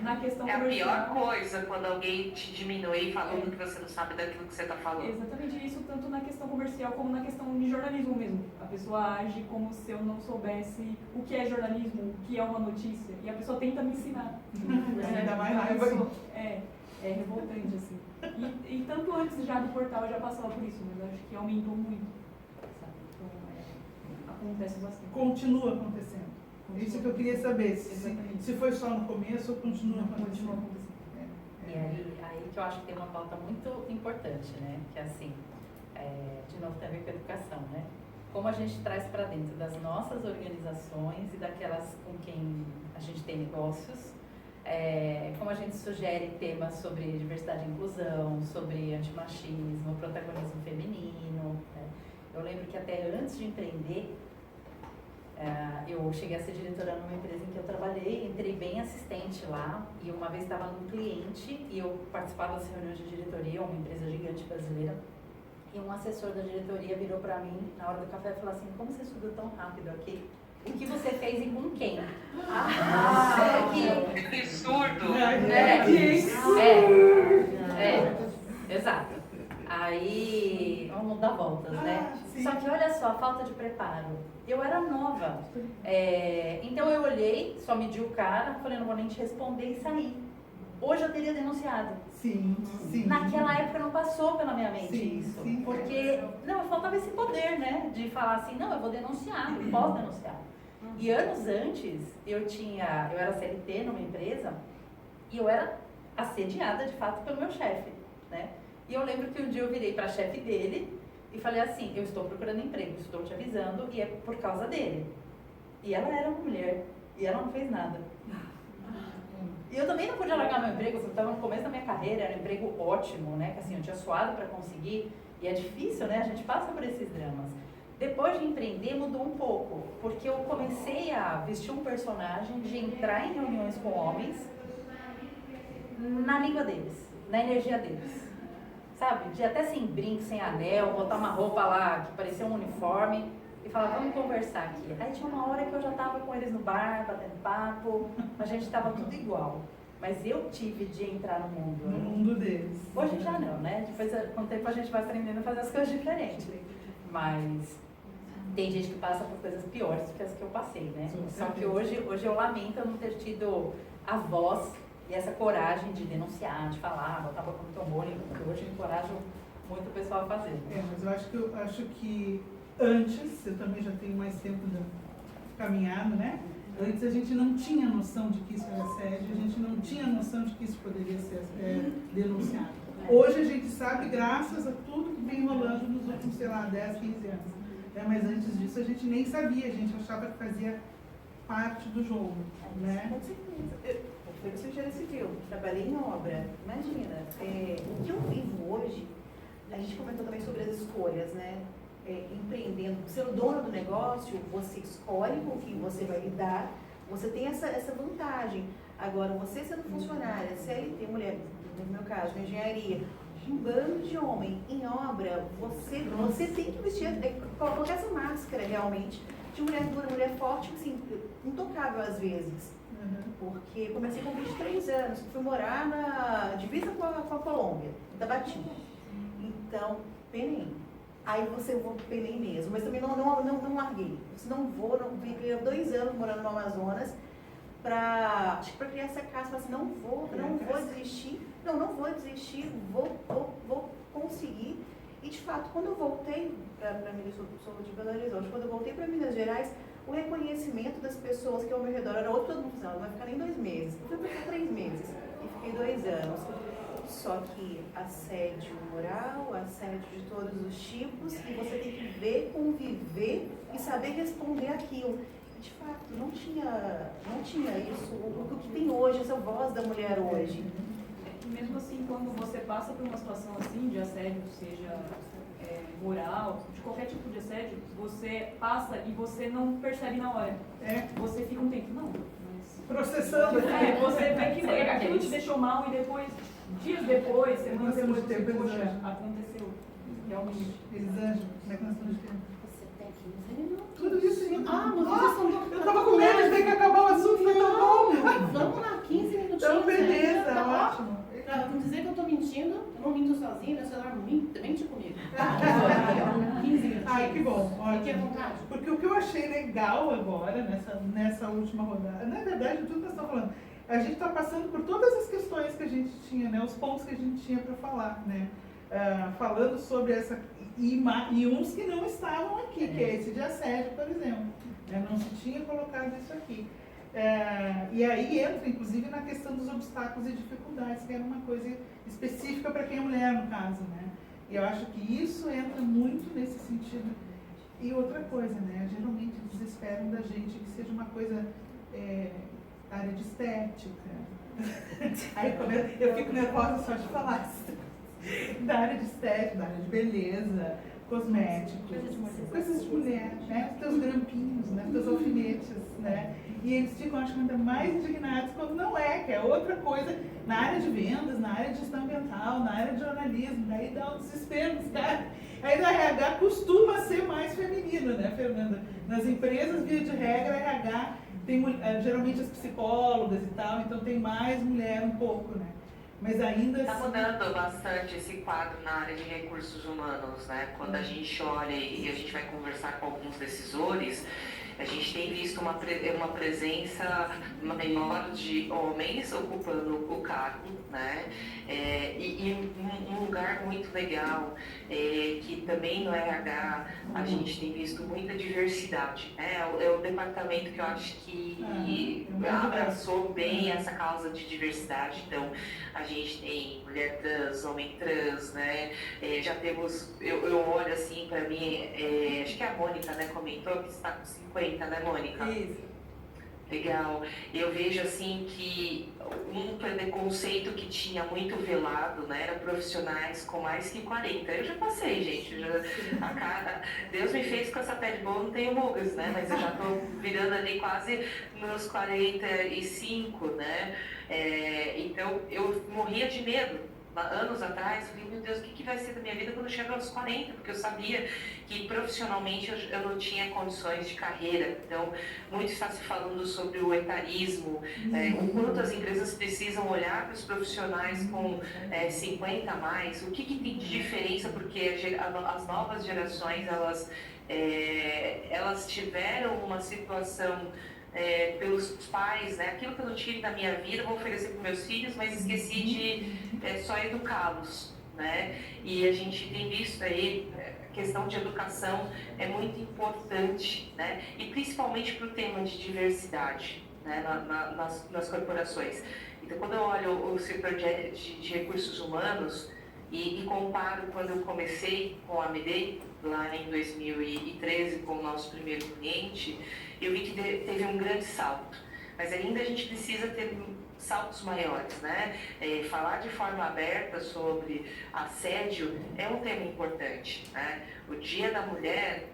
na questão comercial. É a pior coisa quando alguém te diminui falando que você não sabe daquilo que você está falando. Exatamente isso, tanto na questão comercial como na questão de jornalismo mesmo. A pessoa age como se eu não soubesse o que é jornalismo, o que é uma notícia, e a pessoa tenta me ensinar. Ainda mais raiva. É revoltante, assim. E tanto antes já do portal eu já passava por isso, mas acho que aumentou muito, sabe? Então, acontece bastante. Continua acontecendo. Isso que eu queria saber, se foi só no começo ou continua acontecendo. E aí que eu acho que tem uma pauta muito importante, né? Que é assim, de novo tem a ver com a educação, né? Como a gente traz para dentro das nossas organizações e daquelas com quem a gente tem negócios, como a gente sugere temas sobre diversidade e inclusão, sobre antimachismo, protagonismo feminino, né? Eu lembro que até antes de empreender, eu cheguei a ser diretora numa empresa em que eu trabalhei, entrei bem assistente lá, e uma vez estava num cliente e eu participava das reuniões de diretoria, uma empresa gigante brasileira, e um assessor da diretoria virou para mim na hora do café e falou assim: como você estudou tão rápido aqui? O que você fez e com quem? Que absurdo! Exato. Aí, vamos dar voltas, né? Só que olha só, a falta de preparo. Eu era nova. Então eu olhei, só medi o cara, falei, não vou nem te responder e saí. Hoje eu teria denunciado. Sim. Naquela época não passou pela minha mente isso. Sim. Porque, não, faltava esse poder, né? De falar assim, não, eu vou denunciar, eu posso denunciar. E anos antes, eu era CLT numa empresa e eu era assediada, de fato, pelo meu chefe, né? E eu lembro que um dia eu virei para a chefe dele e falei assim, eu estou procurando emprego, estou te avisando e é por causa dele. E ela era uma mulher e ela não fez nada. E eu também não podia largar meu emprego, porque eu estava no começo da minha carreira, era um emprego ótimo, né? Que assim, eu tinha suado para conseguir e é difícil, né? A gente passa por esses dramas. Depois de empreender, mudou um pouco, porque eu comecei a vestir um personagem de entrar em reuniões com homens na língua deles, na energia deles. Sabe? De até sem brinco, sem anel, botar uma roupa lá que parecia um uniforme e falava, vamos conversar aqui. Aí tinha uma hora que eu já estava com eles no bar, batendo papo, a gente estava tudo igual. Mas eu tive de entrar no mundo. No mundo deles. Hoje já não, né? Depois, com o tempo, a gente vai aprendendo a fazer as coisas diferentes. Mas tem gente que passa por coisas piores do que as que eu passei, né? Só que hoje eu lamento eu não ter tido a voz e essa coragem de denunciar, de falar, botar a boca no trombone, porque hoje eu encorajo muito o pessoal a fazer. Mas eu acho que antes, eu também já tenho mais tempo de caminhado, né? Antes a gente não tinha noção de que isso era assédio, a gente não tinha noção de que isso poderia ser denunciado. Hoje a gente sabe graças a tudo que vem rolando nos últimos, sei lá, 10, 15 anos. Mas antes disso a gente nem sabia, a gente achava que fazia parte do jogo, né? Com certeza. Eu fui engenheiro civil, trabalhei em obra. Imagina, o que eu vivo hoje, a gente comentou também sobre as escolhas, né? Empreendendo, sendo dono do negócio, você escolhe com quem você vai lidar, você tem essa vantagem. Agora, você sendo funcionária, CLT, mulher, no meu caso, na engenharia, um bando de homem em obra, você tem que vestir, colocar essa máscara realmente de mulher dura, mulher forte, assim, intocável às vezes. Porque comecei com 23 anos, fui morar na divisa com a Colômbia, da Batinha. Então, penei. Aí eu vou penei mesmo, mas também não larguei. Não fiquei 2 anos morando no Amazonas para criar essa casa, falei assim, não vou desistir, não vou desistir, vou conseguir. E de fato, quando eu voltei para Minas, sou de Belo Horizonte, quando eu voltei para Minas Gerais, o reconhecimento das pessoas que ao meu redor era outro, todo mundo não vai ficar nem 2 meses. Eu fui para 3 meses e fiquei 2 anos. Só que assédio moral, assédio de todos os tipos, e você tem que ver, conviver e saber responder aquilo. E de fato, não tinha isso, o que tem hoje, essa voz da mulher hoje. E mesmo assim, quando você passa por uma situação assim, de assédio, seja moral, de qualquer tipo de assédio, você passa e você não percebe na hora. Você fica um tempo, não, mas... Processando. Você vê que aquilo te deixou mal e depois, dias depois, semanas depois, poxa, aconteceu. Realmente. Elisângela, como é que nós estamos de tempo? Você tem 15 minutos. Tudo isso, gente. Mas eu tava com medo de ter que acabar o assunto, foi tão bom. Vamos lá, 15 minutinhos. Então, beleza, Tá ótimo. Pra não dizer que eu tô mentindo, eu não minto sozinha, meu celular mente comigo. 15 minutinhos. Ai, que bom, Fique à ótimo. vontade. Porque o que eu achei legal agora, nessa última rodada, na verdade, tudo que nós estamos falando, a gente está passando por todas as questões que a gente tinha, né, os pontos que a gente tinha para falar, né? Falando sobre essa, e uns que não estavam aqui, que é esse de assédio, por exemplo. Não se tinha colocado isso aqui. E aí entra, inclusive, na questão dos obstáculos e dificuldades, que era uma coisa específica para quem é mulher, no caso, né? E eu acho que isso entra muito nesse sentido. E outra coisa, né? Geralmente eles esperam da gente que seja uma coisa área de estética. Aí eu fico nervosa só de falar da área de estética, da área de beleza, cosméticos, coisas de mulher, né? Os teus grampinhos, né? Os teus alfinetes, né? E eles ficam, acho que ainda mais indignados quando não que é outra coisa na área de vendas, na área de gestão ambiental, na área de jornalismo, daí dá um desespero dos caras. Aí no RH costuma ser mais feminino, né, Fernanda? Nas empresas, via de regra, RH tem geralmente as psicólogas e tal, então tem mais mulher um pouco, né? Mas ainda Está assim... mudando bastante esse quadro na área de recursos humanos, né? Quando a gente olha e a gente vai conversar com alguns decisores, a gente tem visto uma presença maior de homens ocupando o cargo, né? E um lugar muito legal, que também no RH a gente tem visto muita diversidade, né? É o departamento que eu acho que abraçou bem essa causa de diversidade. Então, a gente tem mulher trans, homem trans, né? Já temos, eu olho assim para mim, acho que a Mônica, né, comentou que está com 50, né, Mônica? Isso. Legal. Eu vejo assim que um preconceito que tinha muito velado, né, era profissionais com mais que 40. Eu já passei, gente. Deus me fez com essa pele boa, não tenho rugas, né? Mas eu já estou virando ali quase nos 45, né? Então eu morria de medo anos atrás, eu falei, meu Deus, o que vai ser da minha vida quando eu chegar aos 40? Porque eu sabia que profissionalmente eu não tinha condições de carreira. Então, muito está se falando sobre o etarismo, o quanto as empresas precisam olhar para os profissionais com 50 a mais, o que tem de diferença, porque as novas gerações, elas tiveram uma situação pelos pais, né? Aquilo que eu não tive na minha vida, eu vou oferecer para meus filhos, mas esqueci de só educá-los, né? E a gente tem visto aí, a questão de educação é muito importante, né? E principalmente para o tema de diversidade, né? nas corporações. Então, quando eu olho o setor de recursos humanos e comparo quando eu comecei com a Amedei, lá em 2013, com o nosso primeiro cliente, eu vi que teve um grande salto, mas ainda a gente precisa ter saltos maiores, né? Falar de forma aberta sobre assédio é um tema importante, né? O Dia da Mulher,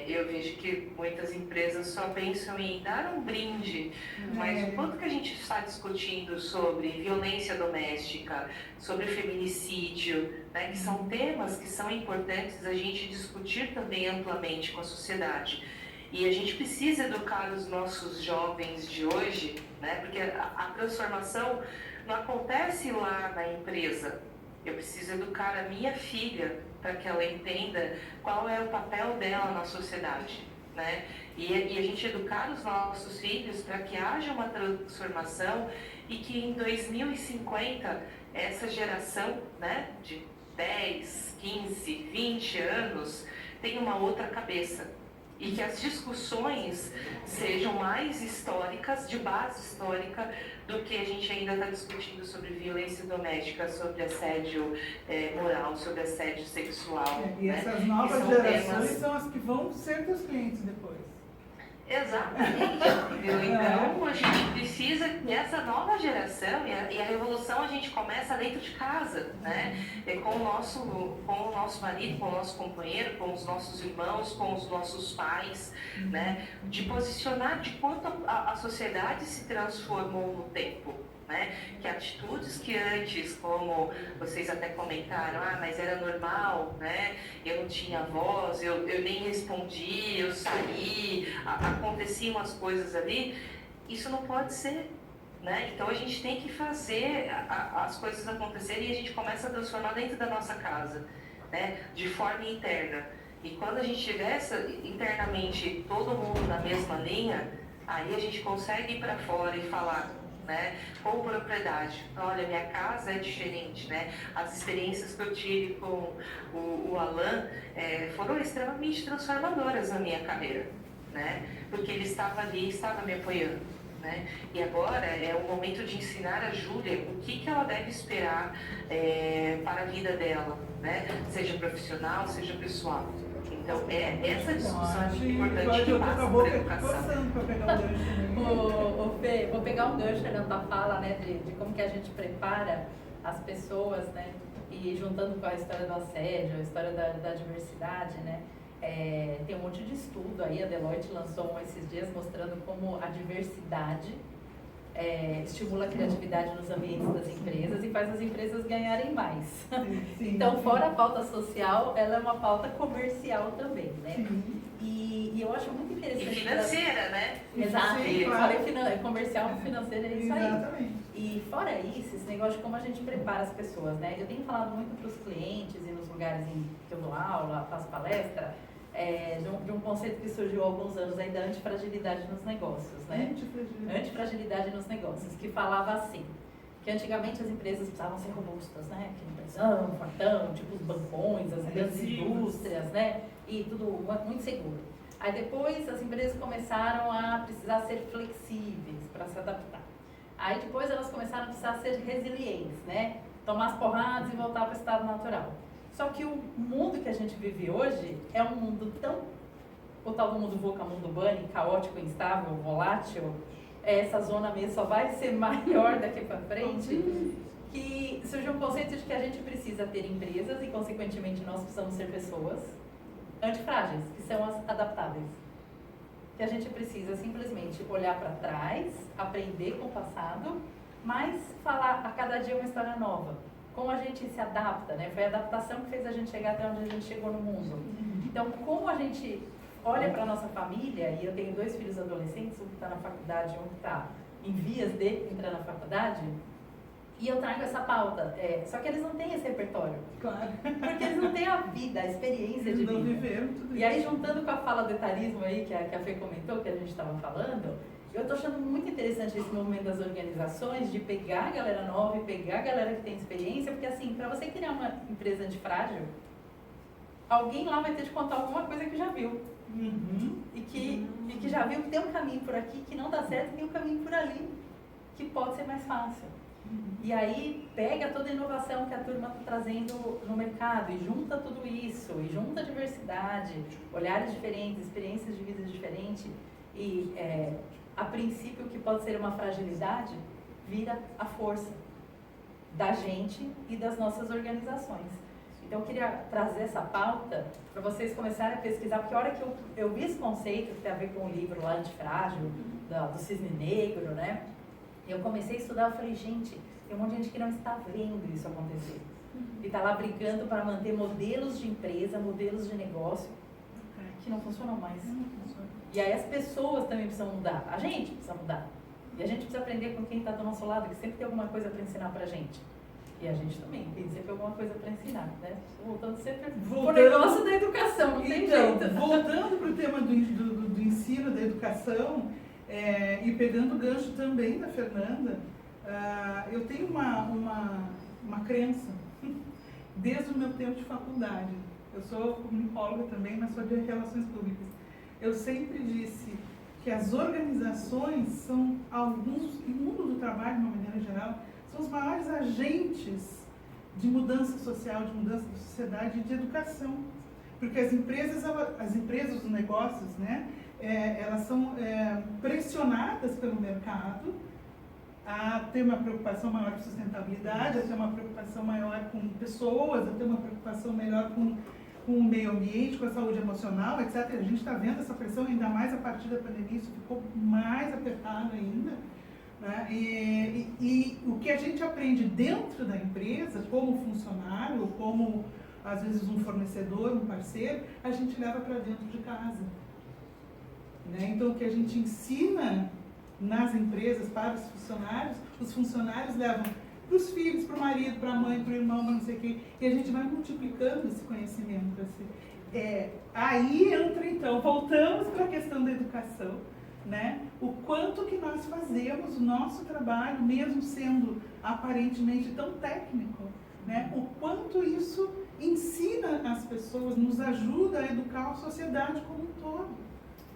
eu vejo que muitas empresas só pensam em dar um brinde, mas o quanto que a gente está discutindo sobre violência doméstica, sobre feminicídio, né? Que são temas que são importantes a gente discutir também amplamente com a sociedade. E a gente precisa educar os nossos jovens de hoje, né? Porque a transformação não acontece lá na empresa. Eu preciso educar a minha filha para que ela entenda qual é o papel dela na sociedade, né? E a gente educar os nossos filhos para que haja uma transformação e que em 2050 essa geração, né, de 10, 15, 20 anos tenha uma outra cabeça. E que as discussões sejam mais históricas, de base histórica, do que a gente ainda está discutindo sobre violência doméstica, sobre assédio moral, sobre assédio sexual. E essas novas gerações são as que vão ser teus clientes depois. Exatamente. Então, a gente precisa dessa nova geração, e a revolução a gente começa dentro de casa, né? Com o nosso marido, com o nosso companheiro, com os nossos irmãos, com os nossos pais, né? De posicionar de quanto a sociedade se transformou no tempo. Né? Que atitudes que antes, como vocês até comentaram, mas era normal, né? Eu não tinha voz, eu nem respondi, eu saí, aconteciam as coisas ali, isso não pode ser, né? Então a gente tem que fazer as coisas acontecerem e a gente começa a transformar dentro da nossa casa, né? De forma interna. E quando a gente tiver internamente todo mundo na mesma linha, aí a gente consegue ir para fora e falar, né, com propriedade. Olha, minha casa é diferente, né? As experiências que eu tive com o Alan foram extremamente transformadoras na minha carreira, né? Porque ele estava ali, estava me apoiando, né? E agora é o momento de ensinar a Júlia o que ela deve esperar para a vida dela, né? Seja profissional, seja pessoal. Então, essa discussão é muito importante que passa por educação. Fê, vou pegar um gancho na tua fala, né, de como que a gente prepara as pessoas, né, e juntando com a história do assédio, a história da diversidade, né, tem um monte de estudo aí, a Deloitte lançou esses dias mostrando como a diversidade estimula a criatividade nos ambientes das empresas e faz as empresas ganharem mais. Então, fora a pauta social, ela é uma pauta comercial também, né? E eu acho muito interessante. E financeira, né? Exato. Sim, claro. Comercial e financeira é isso aí. Exatamente. E fora isso, esse negócio de como a gente prepara as pessoas, né? Eu tenho falado muito para os clientes e nos lugares em que eu dou aula, faço palestra, de um conceito que surgiu há alguns anos ainda, antifragilidade nos negócios, né? Antifragilidade nos negócios, que falava assim, que antigamente as empresas precisavam ser robustas, né? Aquele empresão, fortão, tipo os bancões, as grandes indústrias, né? E tudo muito seguro. Aí depois as empresas começaram a precisar ser flexíveis para se adaptar. Aí depois elas começaram a precisar ser resilientes, né? Tomar as porradas e voltar para o estado natural. Só que o mundo que a gente vive hoje é um mundo o tal do mundo VUCA, mundo bunny, caótico, instável, volátil. Essa zona mesmo só vai ser maior daqui para frente, que surgiu um conceito de que a gente precisa ter empresas e, consequentemente, nós precisamos ser pessoas antifrágeis, que são as adaptáveis. Que a gente precisa simplesmente olhar para trás, aprender com o passado, mas falar a cada dia uma história nova. como a gente se adapta, né? Foi a adaptação que fez a gente chegar até onde a gente chegou no mundo. Então, como a gente olha para a nossa família, e eu tenho 2 filhos adolescentes, um que está na faculdade e um que está em vias de entrar na faculdade, e eu trago essa pauta. Só que eles não têm esse repertório. Claro. Porque eles não têm a vida, a experiência de Eles não vida. viveram tudo E aí, isso. juntando com a fala do etarismo aí, que a Fê comentou, que a gente estava falando, eu estou achando muito interessante esse movimento das organizações de pegar a galera nova e pegar a galera que tem experiência, porque assim, para você criar uma empresa antifrágil, alguém lá vai ter de contar alguma coisa que já viu. E que já viu que tem um caminho por aqui que não dá certo e tem um caminho por ali que pode ser mais fácil. E aí pega toda a inovação que a turma está trazendo no mercado e junta tudo isso, e junta diversidade, olhares diferentes, experiências de vida diferentes, e a princípio o que pode ser uma fragilidade vira a força da gente e das nossas organizações. Então eu queria trazer essa pauta para vocês começarem a pesquisar, porque a hora que eu vi esse conceito que tem a ver com o livro lá Antifrágil, do Cisne Negro, né? Eu comecei a estudar, eu falei, gente, tem um monte de gente que não está vendo isso acontecer. E está lá brigando para manter modelos de empresa, modelos de negócio, que não funcionam mais. E aí as pessoas também precisam mudar, a gente precisa mudar. E a gente precisa aprender com quem está do nosso lado, que sempre tem alguma coisa para ensinar para a gente. E a gente também tem sempre alguma coisa para ensinar, né? Voltando sempre pro negócio da educação, não tem jeito. Voltando para o tema do ensino, da educação, e pegando o gancho também da Fernanda, eu tenho uma crença, desde o meu tempo de faculdade. Eu sou comunicóloga também, mas sou de relações públicas. Eu sempre disse que as organizações são alguns, e o mundo do trabalho, de uma maneira geral, são os maiores agentes de mudança social, de mudança da sociedade e de educação. Porque as empresas, os negócios, né, elas são pressionadas pelo mercado a ter uma preocupação maior com sustentabilidade, a ter uma preocupação maior com pessoas, a ter uma preocupação melhor com o meio ambiente, com a saúde emocional, etc. A gente está vendo essa pressão, ainda mais a partir da pandemia, isso ficou mais apertado ainda. Né? E o que a gente aprende dentro da empresa, como funcionário, como às vezes um fornecedor, um parceiro, a gente leva para dentro de casa. Né? Então o que a gente ensina nas empresas para os funcionários levam para os filhos, para o marido, para a mãe, para o irmão, para não sei o quê, e a gente vai multiplicando esse conhecimento. Assim. Aí entra então, voltamos para a questão da educação. Né? O quanto que nós fazemos o nosso trabalho, mesmo sendo aparentemente tão técnico, né? O quanto isso ensina as pessoas, nos ajuda a educar a sociedade como um todo.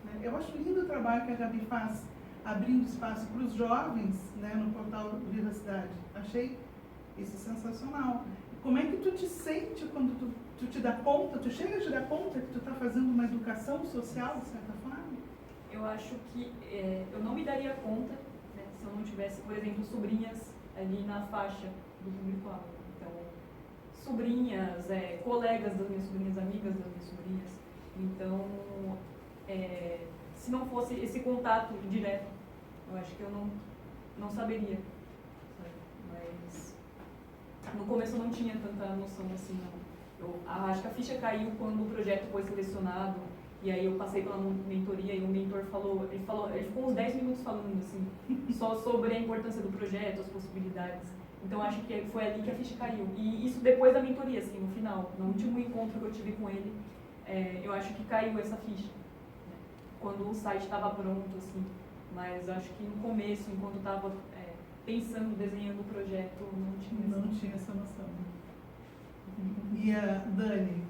Né? Eu acho lindo o trabalho que a Gabi faz, abrindo espaço para os jovens, né, no portal Viva Cidade. Achei isso sensacional. Como é que tu te sente quando tu te dá conta, tu chega a te dar conta que tu está fazendo uma educação social, de certa forma? Eu acho que eu não me daria conta, né, se eu não tivesse, por exemplo, sobrinhas ali na faixa do público-alvo. Então, sobrinhas, colegas das minhas sobrinhas, amigas das minhas sobrinhas. Então, se não fosse esse contato direto, eu acho que eu não saberia. Sabe? Mas no começo eu não tinha tanta noção assim, não. Eu acho que a ficha caiu quando o projeto foi selecionado. E aí eu passei pela mentoria e o mentor ele ficou uns 10 minutos falando assim, só sobre a importância do projeto, as possibilidades. Então acho que foi ali que a ficha caiu. E isso depois da mentoria, assim, no final, no último encontro que eu tive com ele, eu acho que caiu essa ficha. Né? Quando o site estava pronto, assim. Mas acho que no começo, enquanto estava pensando, desenhando o projeto, não tinha essa noção. E a Dani?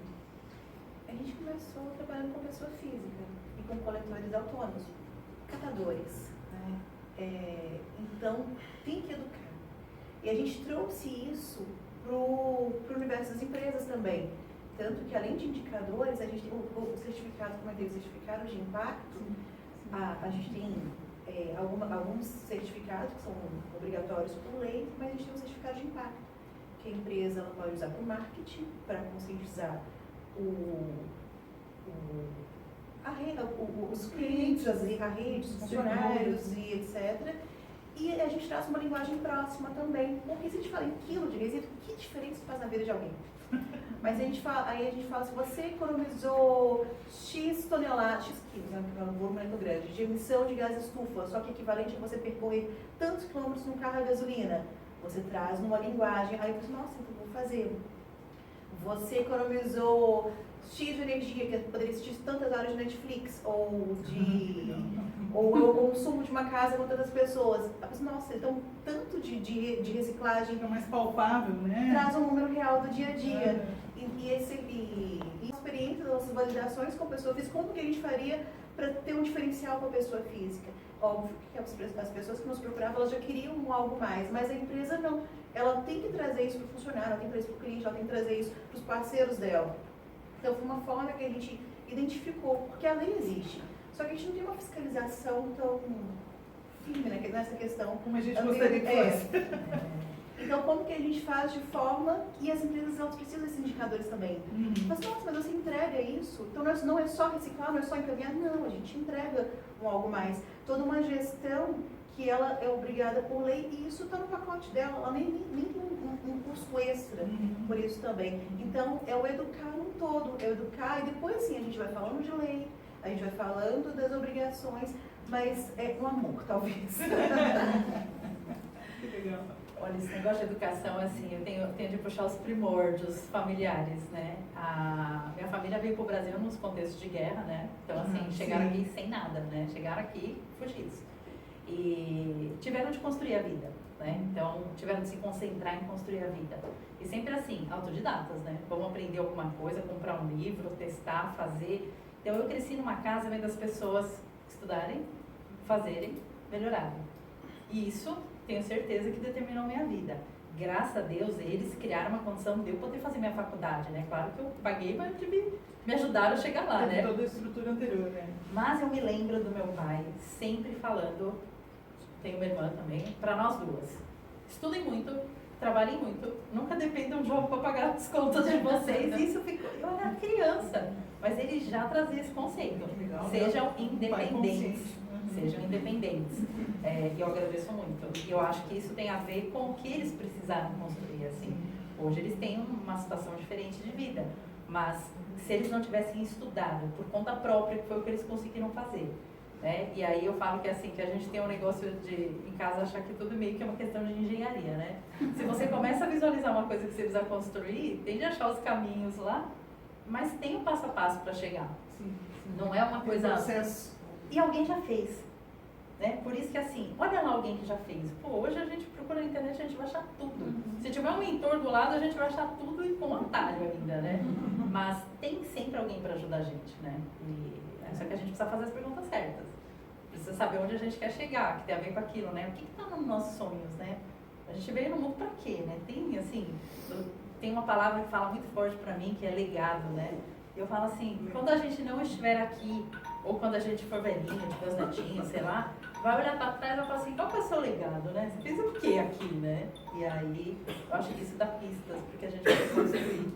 A gente começou trabalhando com pessoa física e com coletores autônomos, catadores. Né? Então, tem que educar. E a gente trouxe isso para o universo das empresas também. Tanto que, além de indicadores, a gente tem o certificado, como eu disse, o certificado de impacto. A gente tem alguns certificados que são obrigatórios por lei, mas a gente tem um certificado de impacto, que a empresa ela pode usar para o marketing, para conscientizar os clientes, a rede, os funcionários e etc. E a gente traz uma linguagem próxima também. Porque se a gente fala em quilo de resíduo, que diferença isso faz na vida de alguém? Mas aí a gente fala, se você economizou X toneladas, X quilos, né, que é um volume muito grande, de emissão de gás estufa, só que equivalente a você percorrer tantos quilômetros no carro a gasolina, você traz uma linguagem, aí você, nossa, então vou fazer. Você economizou X de energia, que poderia assistir tantas horas de Netflix, ou o consumo de uma casa com tantas pessoas. Nossa, então tanto de reciclagem. Fica mais palpável, né? Traz um número real do dia a dia. E a experiência das nossas validações com a pessoa física, como que a gente faria para ter um diferencial com a pessoa física? Óbvio que as pessoas que nos procuravam, elas já queriam algo mais, mas a empresa não. Ela tem que trazer isso para o funcionário, ela tem que trazer isso para o cliente, ela tem que trazer isso para os parceiros dela. Então, foi uma forma que a gente identificou, porque a lei existe. Só que a gente não tem uma fiscalização tão firme nessa questão. Como a gente gostaria que fosse. Então, como que a gente faz de forma que as empresas elas precisam desses indicadores também? Mas, nossa, mas você entrega isso? Então, não é só reciclar, não é só encaminhar? Não, a gente entrega algo mais. Toda uma gestão que ela é obrigada por lei, e isso está no pacote dela, ela nem tem um custo extra por isso também. Então, é o educar no todo, é o educar, e depois sim a gente vai falando de lei, a gente vai falando das obrigações, mas é um amor, talvez. Que legal. Olha, esse negócio de educação, assim, eu tenho de puxar os primórdios familiares, né? A minha família veio para o Brasil nos contextos de guerra, né? Então, assim, chegaram aqui sem nada, né? Chegaram aqui fugidos. E tiveram de construir a vida, né? Então, tiveram de se concentrar em construir a vida. E sempre assim, autodidatas, né? Vamos aprender alguma coisa, comprar um livro, testar, fazer. Então, eu cresci numa casa vendo as pessoas estudarem, fazerem, melhorarem. E isso, tenho certeza que determinou a minha vida. Graças a Deus, eles criaram uma condição de eu poder fazer minha faculdade, né? Claro que eu paguei, mas me ajudaram a chegar lá, né? Toda a estrutura anterior, né? Mas eu me lembro do meu pai sempre falando, tenho uma irmã também, para nós duas. Estudem muito, trabalhem muito, nunca dependam de algo para pagar as contas de vocês. Isso ficou, eu era criança, mas ele já trazia esse conceito. Legal, sejam independentes. Uhum. Sejam independentes. E eu agradeço muito. E eu acho que isso tem a ver com o que eles precisaram construir. Assim. Hoje eles têm uma situação diferente de vida, mas se eles não tivessem estudado por conta própria, que foi o que eles conseguiram fazer. Né? E aí eu falo que assim, que a gente tem um negócio de em casa achar que tudo meio que é uma questão de engenharia, né? Se você começa a visualizar uma coisa que você precisa construir, tem de achar os caminhos lá, mas tem um passo a passo para chegar. Sim. Não é uma coisa... processo. E alguém já fez. Né? Por isso que assim, olha lá alguém que já fez. Pô, hoje a gente procura na internet, a gente vai achar tudo. Se tiver um mentor do lado, a gente vai achar tudo e com um atalho ainda, né? Mas tem sempre alguém para ajudar a gente, né? Só que a gente precisa fazer as perguntas certas. Precisa saber onde a gente quer chegar, que tem a ver com aquilo, né? O que está nos nossos sonhos, né? A gente veio no mundo para quê, né? Tem, assim, tem uma palavra que fala muito forte para mim, que é legado, né? Eu falo assim, quando a gente não estiver aqui, ou quando a gente for velhinho, tiver os netinhos, sei lá, vai olhar para trás e vai falar assim, qual que é o seu legado, né? Você fez o que aqui, né? E aí, eu acho que isso dá pistas, porque a gente vai construir.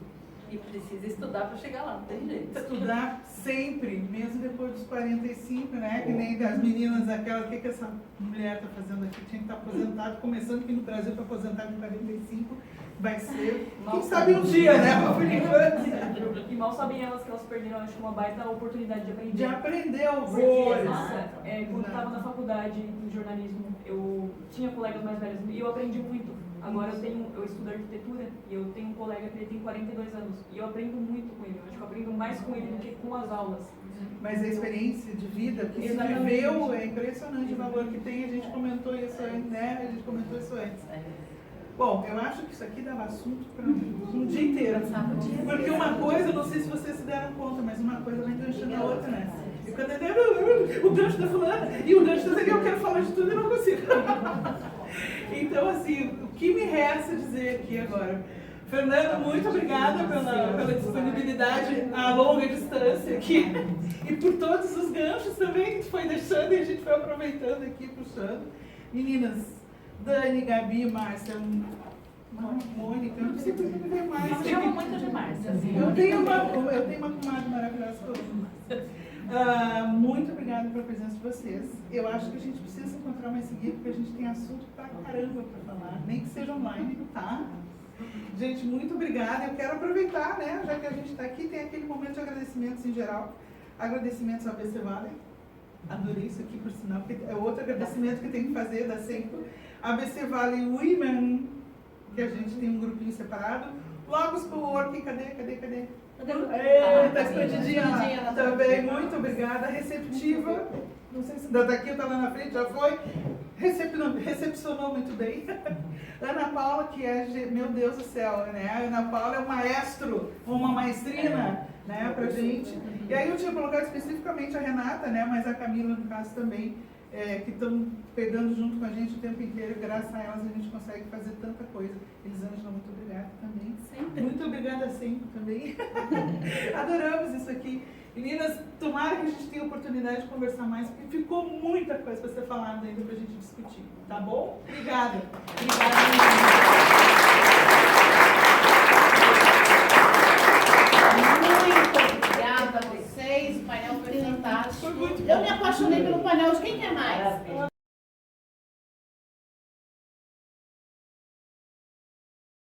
E precisa estudar para chegar lá, não tem jeito. Estudar sempre, mesmo depois dos 45, né? Que nem das meninas, aquela, o que essa mulher está fazendo aqui? Tinha que estar aposentado, começando aqui no Brasil para aposentar com 45, vai ser, quem sabe um dia, né? Por enquanto. E mal sabem elas que elas perderam, acho, uma baita oportunidade de aprender. De aprender Porque, horrores. nossa, quando eu estava na faculdade em jornalismo, eu tinha colegas mais velhos e eu aprendi muito. Agora eu estudo arquitetura e eu tenho um colega que ele tem 42 anos e eu aprendo muito com ele. Eu acho que eu aprendo mais com ele do que com as aulas. Mas a experiência de vida que se Exatamente. viveu é impressionante o valor que tem. A gente comentou isso antes, né? A gente comentou isso antes. Bom, eu acho que isso aqui dava assunto para um dia inteiro. Porque uma coisa, não sei se vocês se deram conta, mas uma coisa vai enganchando a outra, né? E quando eu der o gancho da fulana e o gancho da eu quero falar de tudo e não consigo. Então, assim, o que me resta dizer aqui agora? Fernando, muito obrigada pela disponibilidade a longa distância aqui e por todos os ganchos também que tu foi deixando e a gente foi aproveitando aqui, puxando. Meninas, Dani, Gabi, Márcia, Mônica, eu não sei porque me ver mais. Eu chamo muito de Márcia. Assim, Eu tenho uma comadre maravilhosa que eu amo. Muito obrigada pela presença de vocês. Eu acho que a gente precisa se encontrar mais seguido, porque a gente tem assunto pra caramba pra falar, nem que seja online, tá? Gente, muito obrigada. Eu quero aproveitar, né, já que a gente está aqui, tem aquele momento de agradecimentos em geral. Agradecimentos ao ABC Vale. Adorei isso aqui, por sinal, porque é outro agradecimento que tem que fazer, da sempre. ABC Vale Women, que a gente tem um grupinho separado. Logos Coworking, cadê? Tá escondidinha lá. Também, muito obrigada. Receptiva, não sei se ainda tá aqui ou tá lá na frente, já foi. Recepcionou muito bem. Ana Paula, que é, meu Deus do céu, né? A Ana Paula é um maestro, uma maestrina, né, pra gente. E aí eu tinha colocado especificamente a Renata, né, mas a Camila, no caso, também, que estão pegando junto com a gente o tempo inteiro. Graças a elas a gente consegue fazer tanta coisa. Elisângela, muito obrigada também. Sempre. Muito obrigada sempre também. Adoramos isso aqui. Meninas, tomara que a gente tenha a oportunidade de conversar mais, porque ficou muita coisa para ser falada ainda para a gente discutir. Tá bom? Obrigada. Muito obrigada a vocês. O painel foi fantástico. Eu me apaixonei pelo painel de quem quer mais?